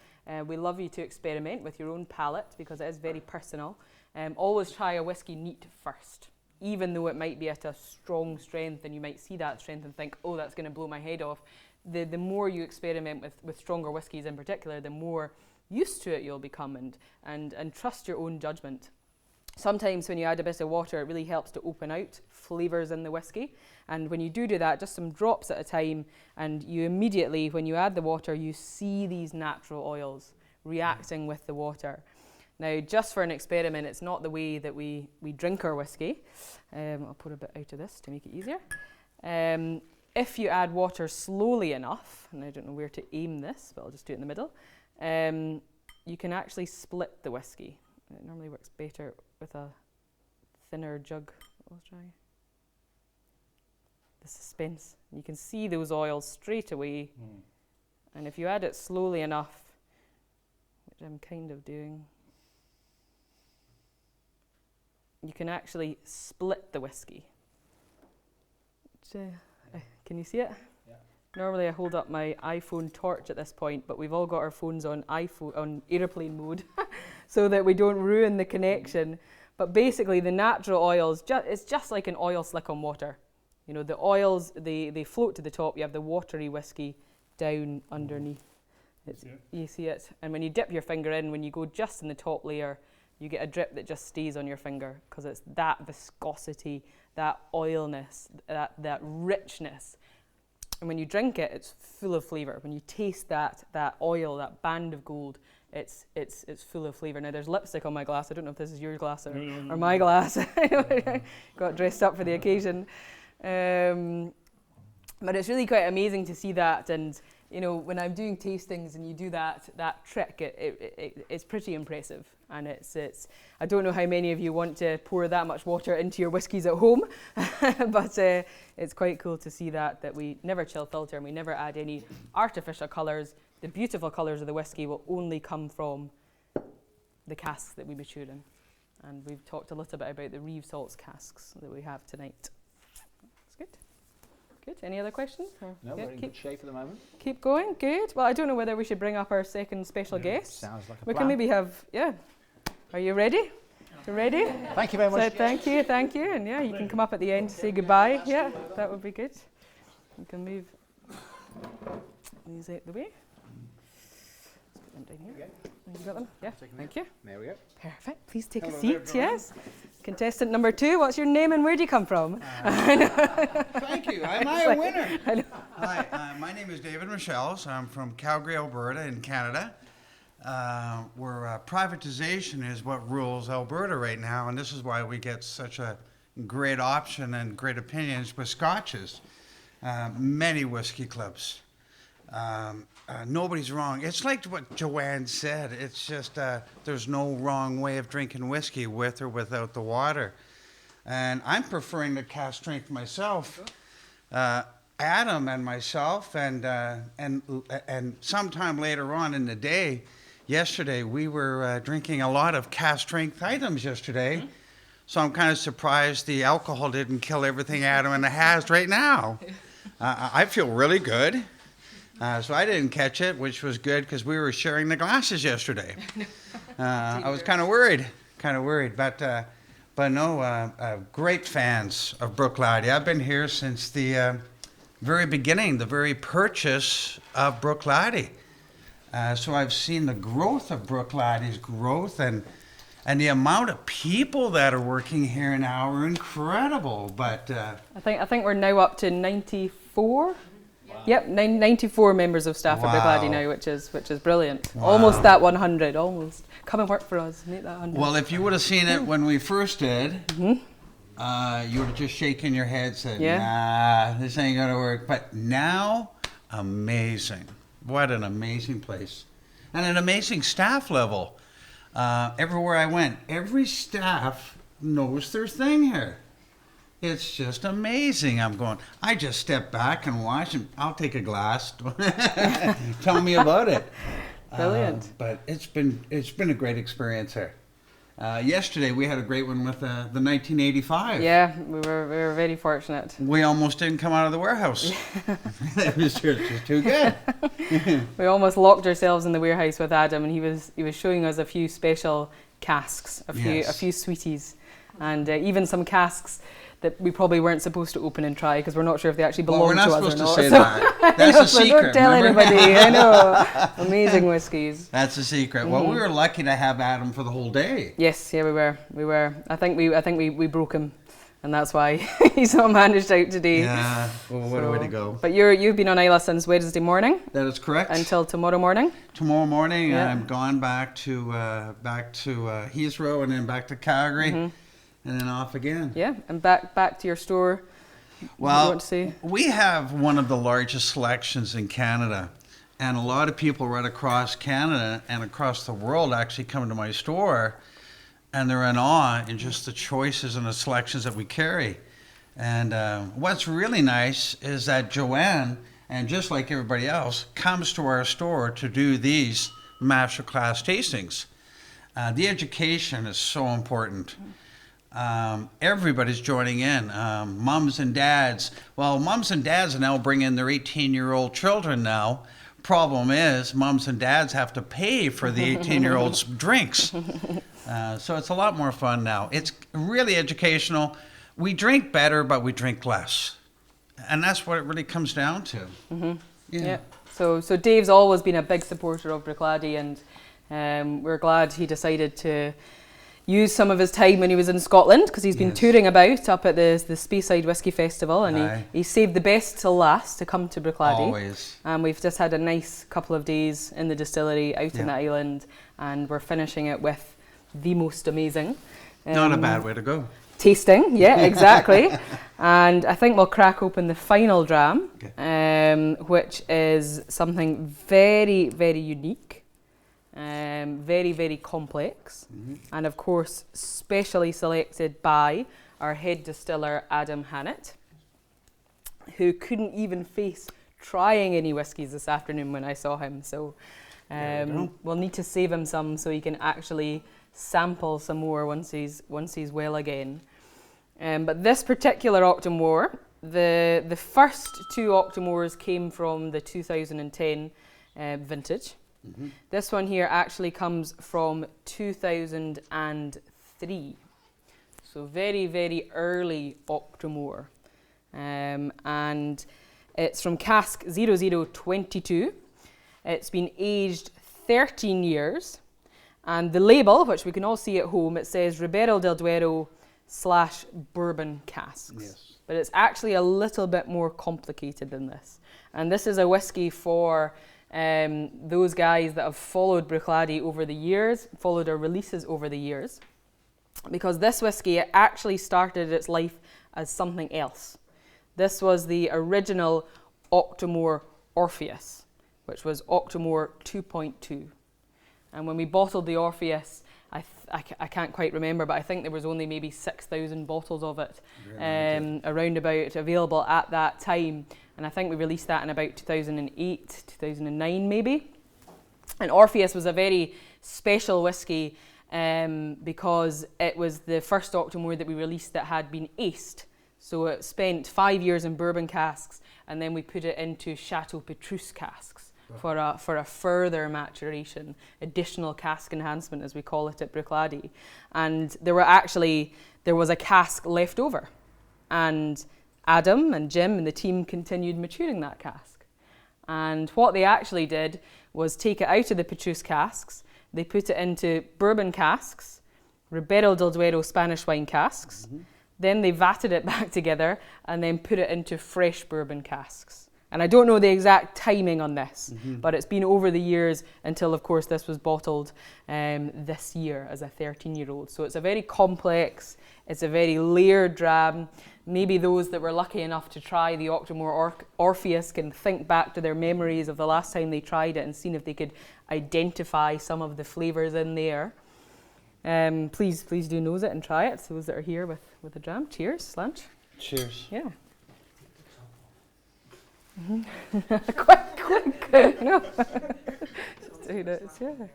We love you to experiment with your own palate, because it is very personal. Always try a whiskey neat first, even though it might be at a strong strength, and you might see that strength and think, oh, that's going to blow my head off. The more you experiment with stronger whiskies in particular, the more used to it you'll become, and trust your own judgment. Sometimes when you add a bit of water, it really helps to open out flavours in the whiskey. And when you do that, just some drops at a time, and you immediately, when you add the water, you see these natural oils reacting with the water. Now, just for an experiment, it's not the way that we drink our whiskey. I'll put a bit out of this to make it easier. If you add water slowly enough, and I don't know where to aim this, but I'll just do it in the middle, you can actually split the whiskey. It normally works better with a thinner jug. I'll try. The suspense. You can see those oils straight away. And if you add it slowly enough, which I'm kind of doing, you can actually split the whiskey. Can you see it? Yeah. Normally I hold up my iPhone torch at this point, but we've all got our phones on airplane mode so that we don't ruin the connection. But basically the natural oils, it's just like an oil slick on water. You know, the oils, they float to the top. You have the watery whiskey down underneath. You see it. And when you dip your finger in, when you go just in the top layer, you get a drip that just stays on your finger because it's that viscosity, that oilness, that richness. And when you drink it, it's full of flavour. When you taste that oil, that band of gold, it's full of flavour. Now there's lipstick on my glass. I don't know if this is your glass or my glass. Got dressed up for the occasion. But it's really quite amazing to see that. And you know, when I'm doing tastings and you do that trick, it's pretty impressive. And it's I don't know how many of you want to pour that much water into your whiskies at home, but it's quite cool to see that we never chill filter and we never add any artificial colours. The beautiful colours of the whiskey will only come from the casks that we mature in. And we've talked a little bit about the Reeve Salts casks that we have tonight. That's good. Good. Any other questions? No, we're in good shape at the moment. Keep going. Good. Well, I don't know whether we should bring up our second special guest. Sounds like a We plan. can maybe have, Are you ready? You ready? Thank you very much. So thank you. And yeah, you can come up at the end to say goodbye. Yeah, that would be good. You can move these out the way. Let's put them down here. You got them? Yeah, thank you. There we go. Perfect. Please take Hello a seat, there, yes. Contestant number 2, what's your name and where do you come from? Thank you. Am I a winner? I know. Hi, my name is David Michelle. I'm from Calgary, Alberta, in Canada. Where privatization is what rules Alberta right now, and this is why we get such a great option and great opinions with scotches. Many whiskey clubs. Nobody's wrong. It's like what Joanne said. It's just there's no wrong way of drinking whiskey with or without the water. And I'm preferring the cask strength myself. Adam and myself, and sometime later on in the day, yesterday we were drinking a lot of cask strength items yesterday. Mm-hmm. So I'm kind of surprised the alcohol didn't kill everything Adam has right now. I feel really good. So I didn't catch it, which was good because we were sharing the glasses yesterday. I was kind of worried, but no, great fans of Bruichladdich. I've been here since the very beginning, the very purchase of Bruichladdich. So I've seen the growth of Bruichladdich growth, and the amount of people that are working here now are incredible. But I think we're now up to 94. Wow. Yep, 94 members of staff at Bruichladdich now, which is brilliant. Wow. Almost that 100, almost. Come and work for us, make that 100. Well, if you would have seen it when we first did, you would have just shaken your head, said, nah, this ain't gonna work. But now, amazing. What an amazing place. And an amazing staff level. Everywhere I went, every staff knows their thing here. It's just amazing. I just step back and watch, and I'll take a glass. Tell me about it. Brilliant. But it's been a great experience here. Yesterday we had a great one with the 1985. Yeah, we were very fortunate. We almost didn't come out of the warehouse. It was just too good. We almost locked ourselves in the warehouse with Adam, and he was showing us a few special casks, a few sweeties, and even some casks that we probably weren't supposed to open and try because we're not sure if they actually belong to us or not. We're not supposed to say that. That's a secret. Don't tell anybody. I know. Amazing whiskies. That's a secret. Mm-hmm. Well, we were lucky to have Adam for the whole day. Yes, yeah, we were. I think we broke him, and that's why he's not managed out today. Yeah. Well, what a way to go. But you've been on Islay since Wednesday morning. That is correct. Until tomorrow morning. Tomorrow morning, I'm gone back to Heathrow and then back to Calgary. Mm-hmm. And then off again. Yeah, and back to your store. Well, we have one of the largest selections in Canada. And a lot of people right across Canada and across the world actually come to my store. And they're in awe in just the choices and the selections that we carry. And what's really nice is that Joanne, and just like everybody else, comes to our store to do these masterclass tastings. The education is so important. Everybody's joining in, mums and dads. Well, mums and dads are now bringing their 18-year-old children now. Problem is, mums and dads have to pay for the 18-year-olds' drinks. So it's a lot more fun now. It's really educational. We drink better, but we drink less. And that's what it really comes down to. Mm-hmm. Yeah. So Dave's always been a big supporter of Bruichladdich, and we're glad he decided to used some of his time when he was in Scotland, because he's been Yes. touring about up at the Speyside Whisky Festival, and Aye. he saved the best till last to come to Bruichladdich. Always. And we've just had a nice couple of days in the distillery out in the Yeah. island, and we're finishing it with the most amazing. Not a bad way to go. Tasting, yeah, exactly. And I think we'll crack open the final dram, which is something very, very unique, very, very complex, and of course, specially selected by our head distiller, Adam Hannett, who couldn't even face trying any whiskies this afternoon when I saw him. So we'll need to save him some so he can actually sample some more once he's well again. But this particular Octomore, the first two Octomores came from the 2010 vintage. This one here actually comes from 2003. So very, very early Octomore. And it's from cask 0022. It's been aged 13 years. And the label, which we can all see at home, it says Ribera del Duero / bourbon casks. Yes. But it's actually a little bit more complicated than this. And this is a whiskey for those guys that have followed Bruichladdich over the years, followed our releases over the years. Because this whiskey actually started its life as something else. This was the original Octomore Orpheus, which was Octomore 2.2. And when we bottled the Orpheus, I can't quite remember, but I think there was only maybe 6,000 bottles of it around about available at that time. And I think we released that in about 2008, 2009 maybe. And Orpheus was a very special whiskey because it was the first Octomore that we released that had been aced. So it spent 5 years in bourbon casks, and then we put it into Chateau Petrus casks for a further maturation, additional cask enhancement, as we call it at Bruichladdich. And there was a cask left over, and Adam and Jim and the team continued maturing that cask. And what they actually did was take it out of the Petrus casks, they put it into bourbon casks, Ribera del Duero Spanish wine casks, then they vatted it back together and then put it into fresh bourbon casks. And I don't know the exact timing on this, but it's been over the years until, of course, this was bottled this year as a 13-year-old. So it's a very complex, it's a very layered dram. Maybe those that were lucky enough to try the Octomore Orpheus can think back to their memories of the last time they tried it and seen if they could identify some of the flavours in there. Please do nose it and try it. Those that are here with the dram. Cheers, lunch. Cheers. Yeah. quick. No. Just do this, yeah.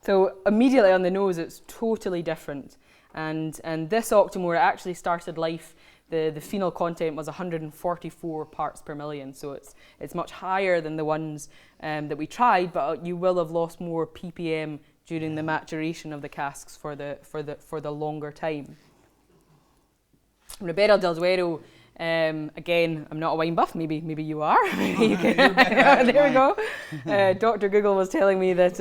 So immediately on the nose, it's totally different. And this Octomore actually started life. The phenol content was 144 parts per million, so it's much higher than the ones that we tried. But you will have lost more ppm during the maturation of the casks for the longer time. Ribera del Duero. Again, I'm not a wine buff. Maybe you are. Maybe you can. There we go. Dr. Google was telling me that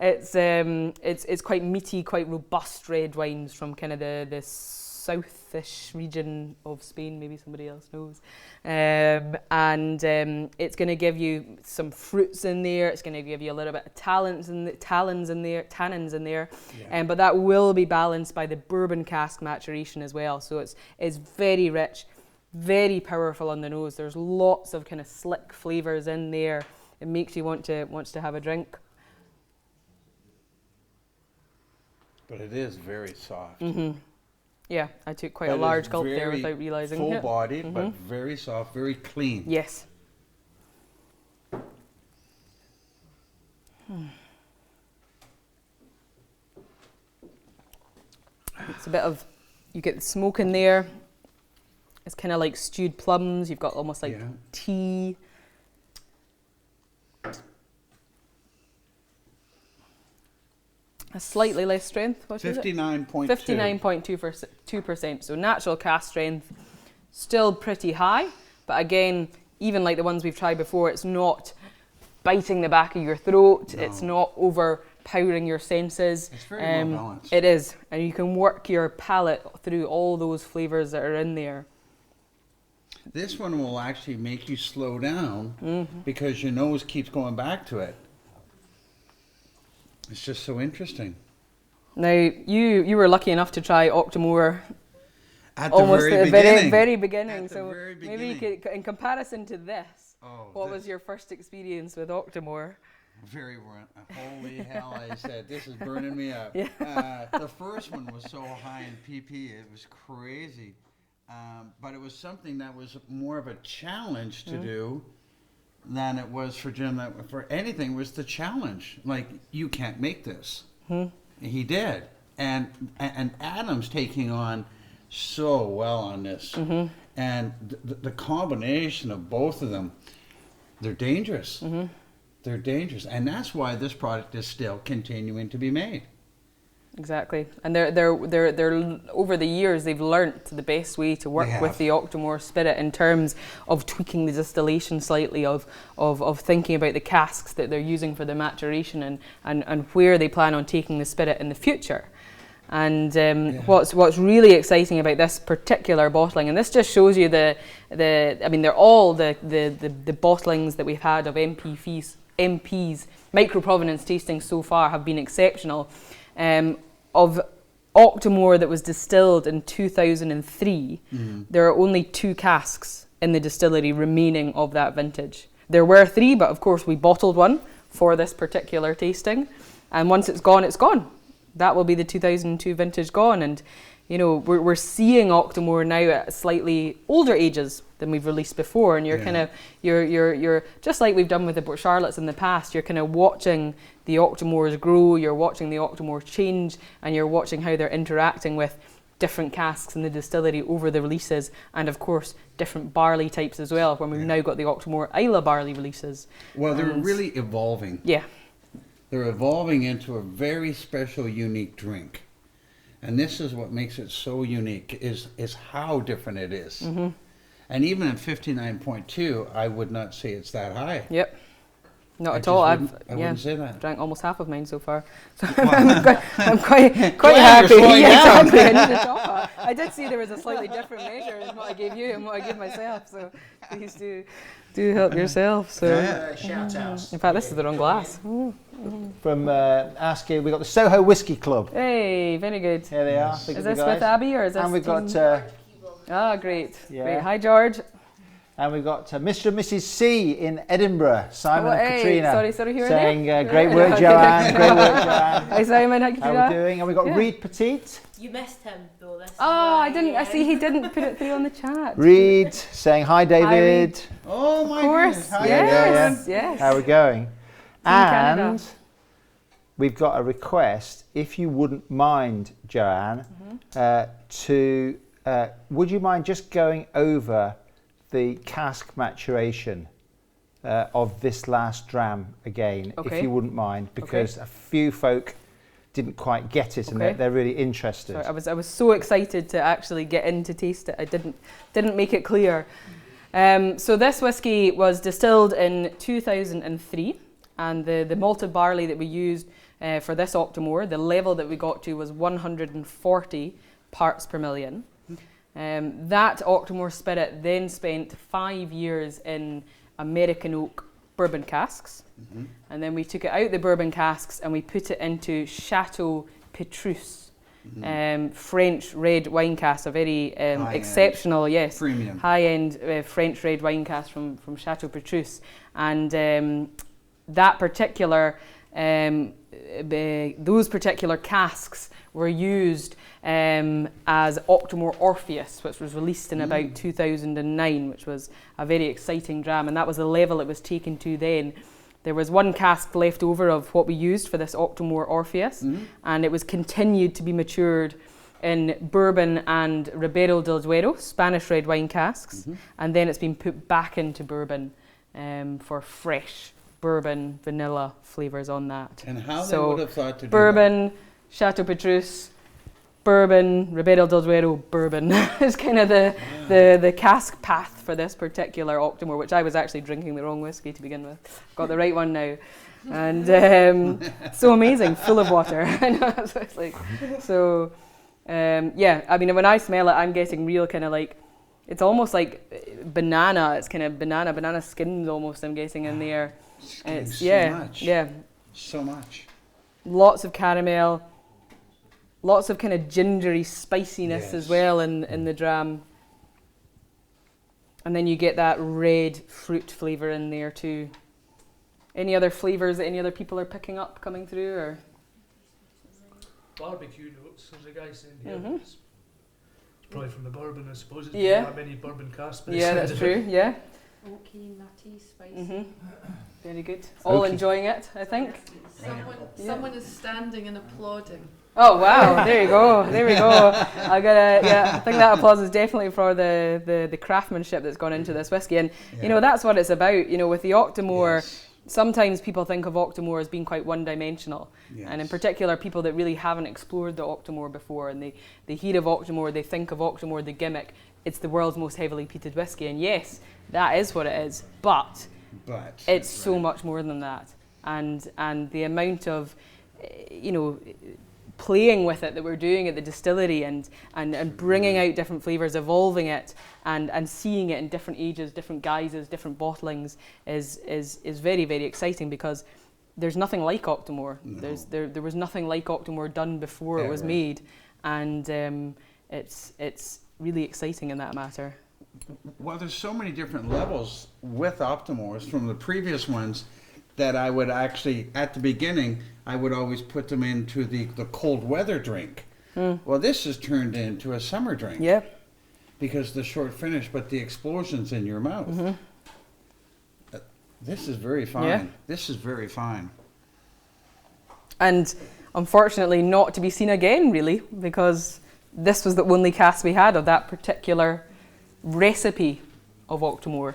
it's quite meaty, quite robust red wines from kind of the southish region of Spain. Maybe somebody else knows. And it's going to give you some fruits in there. It's going to give you a little bit of tannins in there. Yeah. But that will be balanced by the bourbon cask maturation as well. So it's very rich. Very powerful on the nose. There's lots of kind of slick flavours in there. It makes you want to have a drink. But it is very soft. Yeah, I took quite a large gulp there without realising. Full-bodied, but very soft, very clean. Yes. It's a bit of, you get the smoke in there. It's kind of like stewed plums. You've got almost like tea. A slightly less strength. What is it? 59.2. 59.2%. So natural cask strength, still pretty high. But again, even like the ones we've tried before, it's not biting the back of your throat. No. It's not powering your senses. It's very well balanced. It is, and you can work your palate through all those flavors that are in there. This one will actually make you slow down because your nose keeps going back to it. It's just so interesting. Now, you were lucky enough to try Octomore At the almost very at the beginning. very beginning. At the So very maybe you beginning. could, in comparison to this, Oh, what this- was your first experience with Octomore? Very warm. Holy hell, I said, this is burning me up. Yeah. The first one was so high in PP, it was crazy. But it was something that was more of a challenge to do than it was for Jim. That for anything was the challenge. Like, you can't make this. He did. And Adam's taking on so well on this. And the combination of both of them, they're dangerous. They're dangerous, and that's why this product is still continuing to be made. Exactly, and they're over the years they've learnt the best way to work with the Octomore spirit in terms of tweaking the distillation slightly, of thinking about the casks that they're using for the maturation and where they plan on taking the spirit in the future. And what's really exciting about this particular bottling, and this just shows you I mean, they're all the bottlings that we've had of MP's micro provenance tasting so far have been exceptional. Of Octomore that was distilled in 2003, there are only 2 casks in the distillery remaining of that vintage. There were 3, but of course we bottled one for this particular tasting, and once it's gone, it's gone. That will be the 2002 vintage gone, and you know we're seeing Octomore now at slightly older ages than we've released before, and you're just like we've done with the Port Charlottes in the past. You're kind of watching the Octomores grow, you're watching the Octomores change, and you're watching how they're interacting with different casks in the distillery over the releases, and of course different barley types as well. When we've now got the Octomore Isla barley releases. Well, they're really evolving. Yeah. They're evolving into a very special, unique drink. And this is what makes it so unique, is how different it is. And even at 59.2, I would not say it's that high. Yep. Not I at all. just I've wouldn't say that. drank almost half of mine so far, so I'm quite Glad happy. you're slowing Yeah, down. exactly. I need to top. I did see there was a slightly different measure in what I gave you and what I gave myself. So please do help yourself. So Shout outs. in fact, this is the wrong glass. From asking, we've got the Soho Whiskey Club. Hey, very good. Here they are. Is this with Abby or is this? And we've got great. Yeah. Great. Hi, George. and we've got Mr. and Mrs. C in Edinburgh, Simon and Katrina, sorry, who are saying they? great work, Joanne. Great work, Joanne. Hi, Simon. Hi, Katrina. How are we doing? And we've got Reed Petite. You missed him though. This I didn't. I see he didn't put it through on the chat. Reed saying hi, David. Reed. Oh my Of course. goodness. Hi, Yes. Yeah. Yes. How are we going? Canada. And we've got a request, if you wouldn't mind, Joanne, would you mind just going over the cask maturation of this last dram again, if Okay. you wouldn't mind, because a few folk didn't quite get it, and Okay. they're really interested. Sorry, I was so excited to actually get in to taste it. I didn't make it clear. So this whiskey was distilled in 2003, and the malted barley that we used for this Octomore, the level that we got to was 140 parts per million. That Octomore spirit then spent 5 years in American oak bourbon casks, and then we took it out the bourbon casks and we put it into Chateau Petrus, French red wine cask, a very exceptional, Premium. high-end French red wine cask from Chateau Petrus, and that particular those particular casks were used as Octomore Orpheus, which was released in about 2009, which was a very exciting dram, and that was the level it was taken to then. There was one cask left over of what we used for this Octomore Orpheus, and it was continued to be matured in bourbon and Ribera del Duero, Spanish red wine casks, and then it's been put back into bourbon for fresh bourbon vanilla flavours on that. And how they would have thought to do bourbon, Chateau Petrus, bourbon, Ribera del Duero, bourbon is kind of the cask path for this particular Octomore, which I was actually drinking the wrong whiskey to begin with. Got the right one now. and so amazing, full of water. I know, so it's like, so yeah. I mean, when I smell it, I'm getting real kind of like, it's almost like banana. It's kind of banana skins almost. I'm getting in there. And it's so much. yeah, So much. lots of caramel, lots of kind of gingery spiciness as well in the dram. And then you get that red fruit flavour in there too. Any other flavours that any other people are picking up coming through, or? Barbecue notes, there's a guy saying here. It's probably from the bourbon, I suppose. It's Yeah. not many bourbon casks. Yeah, that's true. Yeah. Oaky, nutty, spicy. Very good. All Okay. enjoying it, I think. Someone is standing and applauding. Oh wow! There you go. There we go. I think that applause is definitely for the craftsmanship that's gone into this whiskey, and you know that's what it's about. You know, with the Octomore, sometimes people think of Octomore as being quite one-dimensional, and in particular, people that really haven't explored the Octomore before, and they hear of Octomore, they think of Octomore, the gimmick. It's the world's most heavily peated whiskey, and yes, that is what it is. But it's so much more than that, and the amount of, you know, playing with it that we're doing at the distillery and bringing out different flavours, evolving it and seeing it in different ages, different guises, different bottlings is very, very exciting, because there's nothing like Octomore. No. There was nothing like Octomore done before it was made, and it's really exciting in that matter. Well, there's so many different levels with Octomores from the previous ones that I would actually, at the beginning, I would always put them into the cold weather drink. Well, this is turned into a summer drink. Yeah. Because the short finish, but the explosions in your mouth. This is very fine. Yeah. This is very fine. And unfortunately not to be seen again, really, because this was the only cask we had of that particular recipe of Octomore.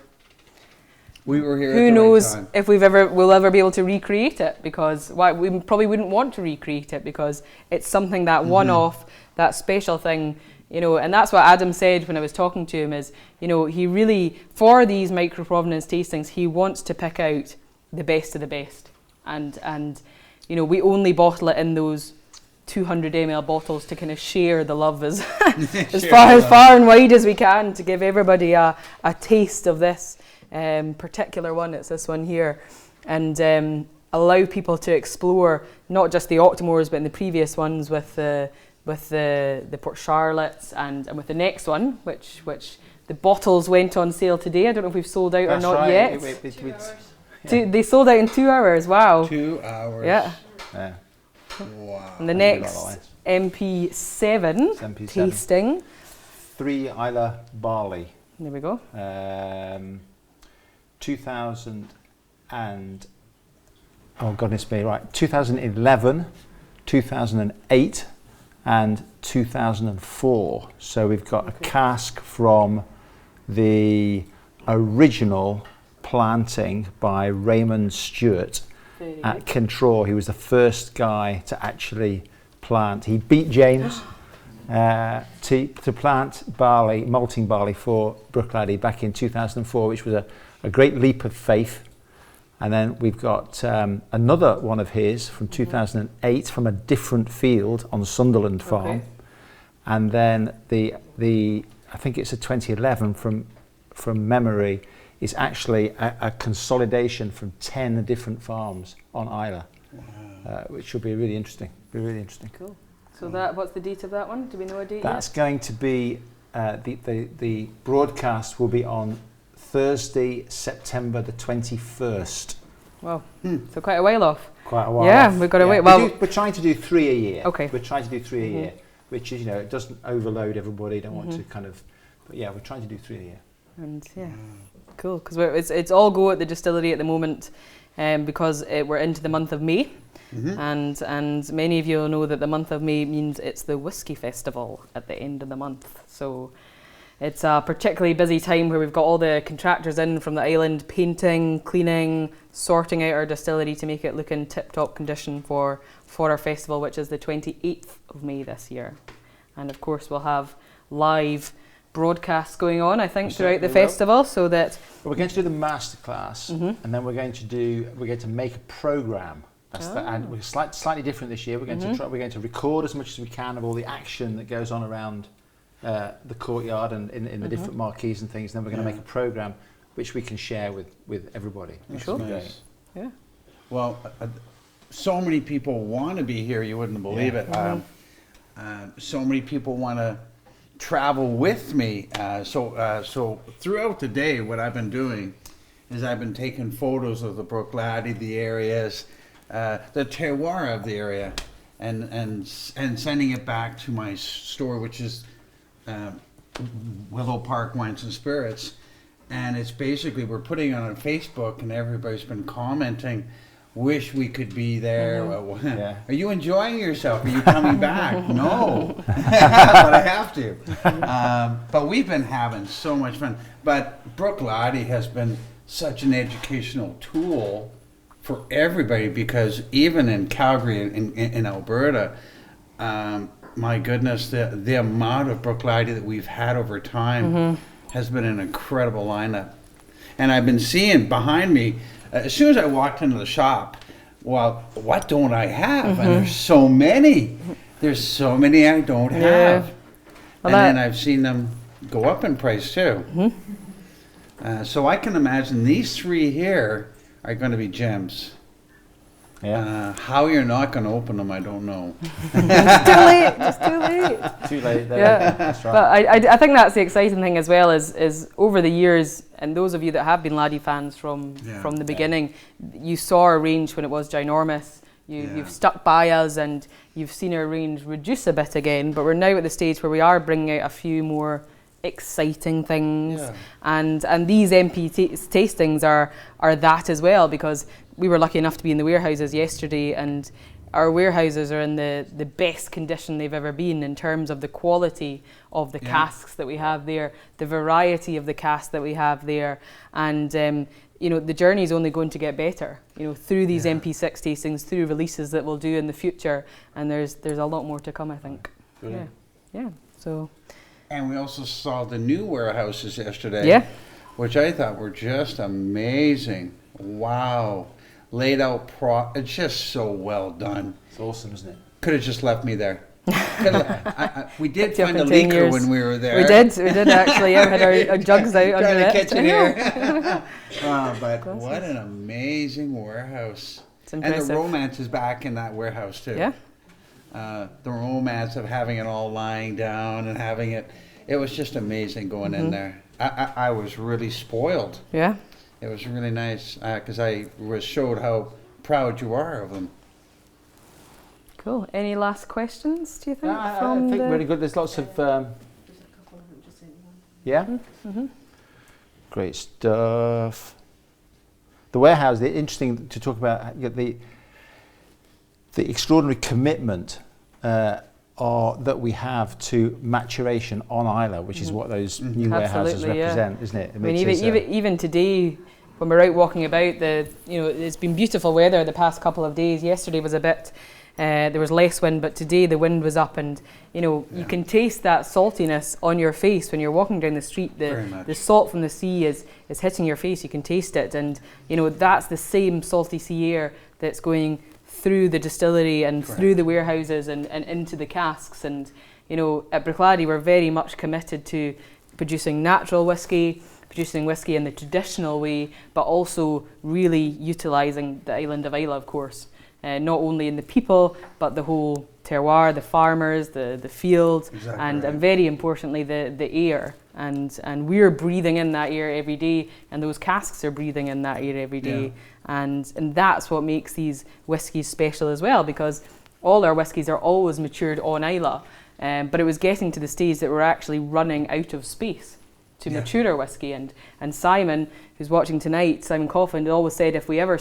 We were here. Who at the knows right time. if we'll ever be able to recreate it, because we probably wouldn't want to recreate it, because it's something that one-off, that special thing, you know. And that's what Adam said when I was talking to him, is, you know, he really, for these micro Provenance tastings, he wants to pick out the best of the best, and you know, we only bottle it in those 200 ml bottles to kind of share the love as far and wide as we can, to give everybody a taste of this particular one. It's this one here, and allow people to explore not just the Octomores, but in the previous ones with the Port Charlottes, and with the next one, which the bottles went on sale today. I don't know if we've sold out or not yet. 2 hours. They sold out in 2 hours. Wow. 2 hours. Yeah. Wow. And the next MP7 MP7. tasting. 3 Islay barley. There we go. 2000 and, oh goodness me, right, 2011, 2008 and 2004. So we've got a cask from the original planting by Raymond Stewart at Kintraw. He was the first guy to actually plant. He beat James to plant barley, malting barley for Bruichladdich back in 2004, which was a great leap of faith. And then we've got another one of his from 2008 from a different field on Sunderland Farm. And then the I think it's a 2011 from memory, is actually a consolidation from 10 different farms on Islay, which will be really interesting. Cool. So what's the date of that one? Do we know a date That's yet? going to be, the broadcast will be on Thursday, September the 21st. Wow. So quite a while off. Quite a while Yeah, off. we've got to wait. Well, we're trying to do 3 a year. Okay. We're trying to do 3 a year, which is, you know, it doesn't overload everybody. Don't want to kind of, but yeah, we're trying to do 3 a year. and yeah, cool. Because it's all go at the distillery at the moment, because we're into the month of May. And many of you will know that the month of May means it's the Whiskey Festival at the end of the month. So it's a particularly busy time where we've got all the contractors in from the island, painting, cleaning, sorting out our distillery to make it look in tip-top condition for our festival, which is the 28th of May this year. And of course we'll have live broadcasts going on, I think, We throughout the certainly will. festival, so that Well, we're going to do the masterclass, and then we're going to make a program. And we're slightly different this year. We're going to we're going to record as much as we can of all the action that goes on around the courtyard and in the different marquees and things. And then we're going to make a program which we can share with everybody. That's Sure. nice. Yeah. Well, so many people want to be here, you wouldn't believe it. So many people want to travel with me. So throughout the day, what I've been doing is I've been taking photos of the Bruichladdich, the areas, the terroir of the area, and sending it back to my store, which is Willow Park Wines and Spirits. And it's basically, we're putting it on Facebook, and everybody's been commenting, wish we could be there. Are you enjoying yourself? Are you coming back? No, but I have to. But we've been having so much fun. But Bruichladdich has been such an educational tool for everybody, because even in Calgary, in Alberta, my goodness, the amount of Bruichladdich that we've had over time has been an incredible lineup. And I've been seeing behind me, as soon as I walked into the shop, well, what don't I have? And there's so many. There's so many I don't have. Well, and then I've seen them go up in price too. So I can imagine these three here are going to be gems. Yeah. How you're not going to open them, I don't know. Just too late. Too late. Yeah. That's right. But I think that's the exciting thing as well, is over the years, and those of you that have been Laddie fans from the beginning, you saw our range when it was ginormous. You've stuck by us, and you've seen our range reduce a bit again, but we're now at the stage where we are bringing out a few more exciting things, and these MP tastings are that as well, because we were lucky enough to be in the warehouses yesterday, and our warehouses are in the best condition they've ever been in terms of the quality of the casks that we have there, the variety of the casks that we have there, and you know, the journey is only going to get better, you know, through these MP6 tastings, through releases that we'll do in the future, and there's a lot more to come, I think. Brilliant. Yeah. So. And we also saw the new warehouses yesterday, which I thought were just amazing. Wow. Laid out, it's just so well done. It's awesome, isn't it? Could have just left me there. We did find a leaker when we were there. We did actually. We had our jugs out under Trying to it. catch it here. But what an amazing warehouse. It's impressive. And the romance is back in that warehouse too. Yeah. The romance of having it all lying down and having it, it was just amazing going in there. I was really spoiled. Yeah. It was really nice because I was showed how proud you are of them. Cool. Any last questions, do you think? I think really good. There's lots of great stuff. The warehouse, the interesting to talk about, the extraordinary commitment that we have to maturation on Isla, which is what those new warehouses represent, isn't it? I mean, even today, when we're out walking about, it's been beautiful weather the past couple of days. Yesterday was a bit, there was less wind, but today the wind was up, and you can taste that saltiness on your face when you're walking down the street. The salt from the sea is hitting your face. You can taste it, and that's the same salty sea air that's going through the distillery and through the warehouses and into the casks. And at Bruichladdich we're very much committed to producing natural whiskey, producing whiskey in the traditional way, but also really utilising the island of Islay, of course. Not only in the people, but the whole terroir, the farmers, the fields, and very importantly the air. And we're breathing in that air every day, and those casks are breathing in that air every day. And that's what makes these whiskies special as well, because all our whiskies are always matured on Islay, but it was getting to the stage that we're actually running out of space to mature our whiskey. And Simon, who's watching tonight, Simon Coughlin, always said if we ever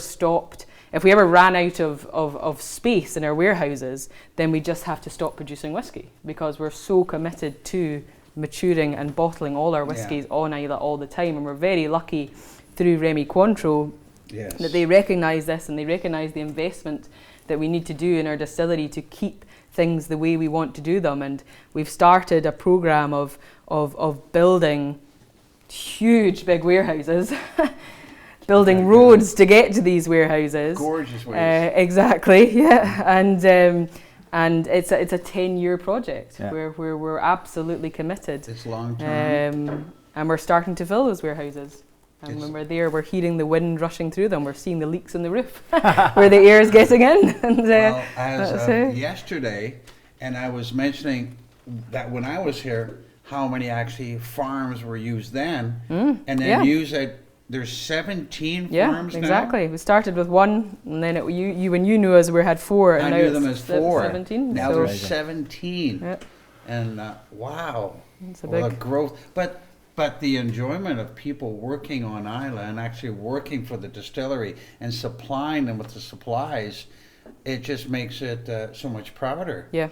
ran out of space in our warehouses, then we just have to stop producing whiskey, because we're so committed to maturing and bottling all our whiskies on Islay all the time. And we're very lucky through Remy Cointreau that they recognise this, and they recognise the investment that we need to do in our distillery to keep things the way we want to do them. And we've started a program of building huge big warehouses, building roads to get to these warehouses. Gorgeous ways. Exactly, yeah. And it's a 10-year project where we're absolutely committed. It's long term. And we're starting to fill those warehouses. And when we're there, we're hearing the wind rushing through them. We're seeing the leaks in the roof where the air is getting in. And, well, as of yesterday, and I was mentioning that when I was here, how many actually farms were used then, and then used at, there's 17 farms now? Yeah, exactly. We started with one, and then when you knew us, we had 4. And I now knew them as 4. 17. Now so there's 17. Yep. And wow, it's a well, big the growth. But the enjoyment of people working on Isla and actually working for the distillery and supplying them with the supplies, it just makes it so much prouder. Yeah,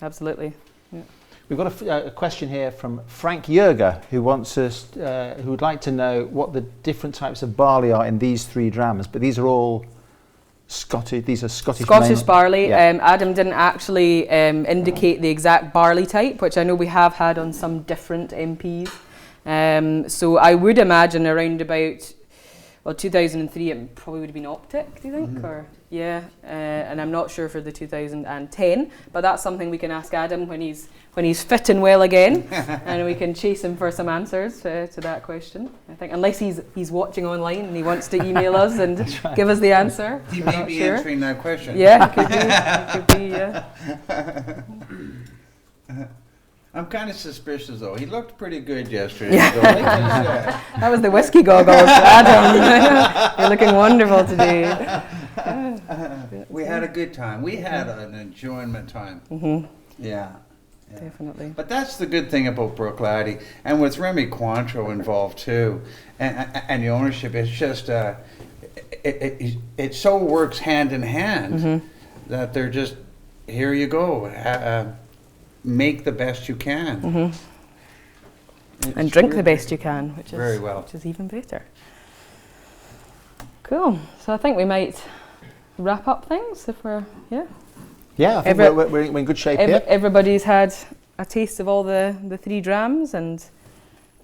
absolutely. Yeah. We've got a question here from Frank Yerger, who wants us, who would like to know what the different types of barley are in these 3 drams. But these are all Scottish. These are Scottish barley. Yeah. Adam didn't actually indicate the exact barley type, which I know we have had on some different MPs. So I would imagine around about, 2003 it probably would have been Optic, do you think? Or and I'm not sure for the 2010, but that's something we can ask Adam when he's fit and well again, and we can chase him for some answers to that question. I think unless he's watching online and he wants to email us and give us the answer. He may be answering that question. Yeah, he could be. Yeah. I'm kind of suspicious though. He looked pretty good yesterday. Yeah. That was the whiskey goggles, Adam. You're looking wonderful today. We had a good time. We had an enjoyment time. Yeah. Definitely. But that's the good thing about Brook-Laddie, and with Remy Cointreau involved too, and the ownership. It's just it so works hand in hand that they're just, here you go. Make the best you can. And drink the best you can, which is even better. Cool. So I think we might wrap up things if we're Yeah, I think we're in good shape here. Everybody's had a taste of all the 3 drams, and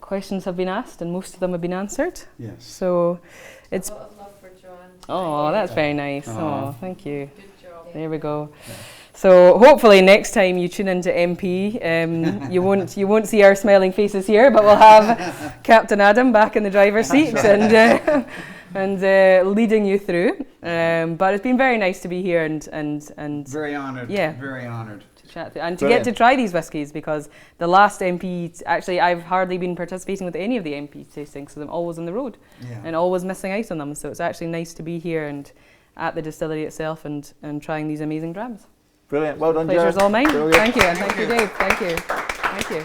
questions have been asked, and most of them have been answered. Yes. So it's. A lot of love for Joanne. Oh, that's very nice. Oh, thank you. Good job. There we go. Yeah. So hopefully next time you tune into MP, you won't see our smiling faces here, but we'll have Captain Adam back in the driver's seat and leading you through. But it's been very nice to be here and very honoured. Yeah, very honoured to chat and to get to try these whiskies, because the last MP, actually I've hardly been participating with any of the MP tastings, so I'm always on the road and always missing out on them. So it's actually nice to be here and at the distillery itself and trying these amazing drams. Brilliant. Well done, Joe. Pleasure's all mine. Brilliant. Thank you, and thank you, Dave. Thank you.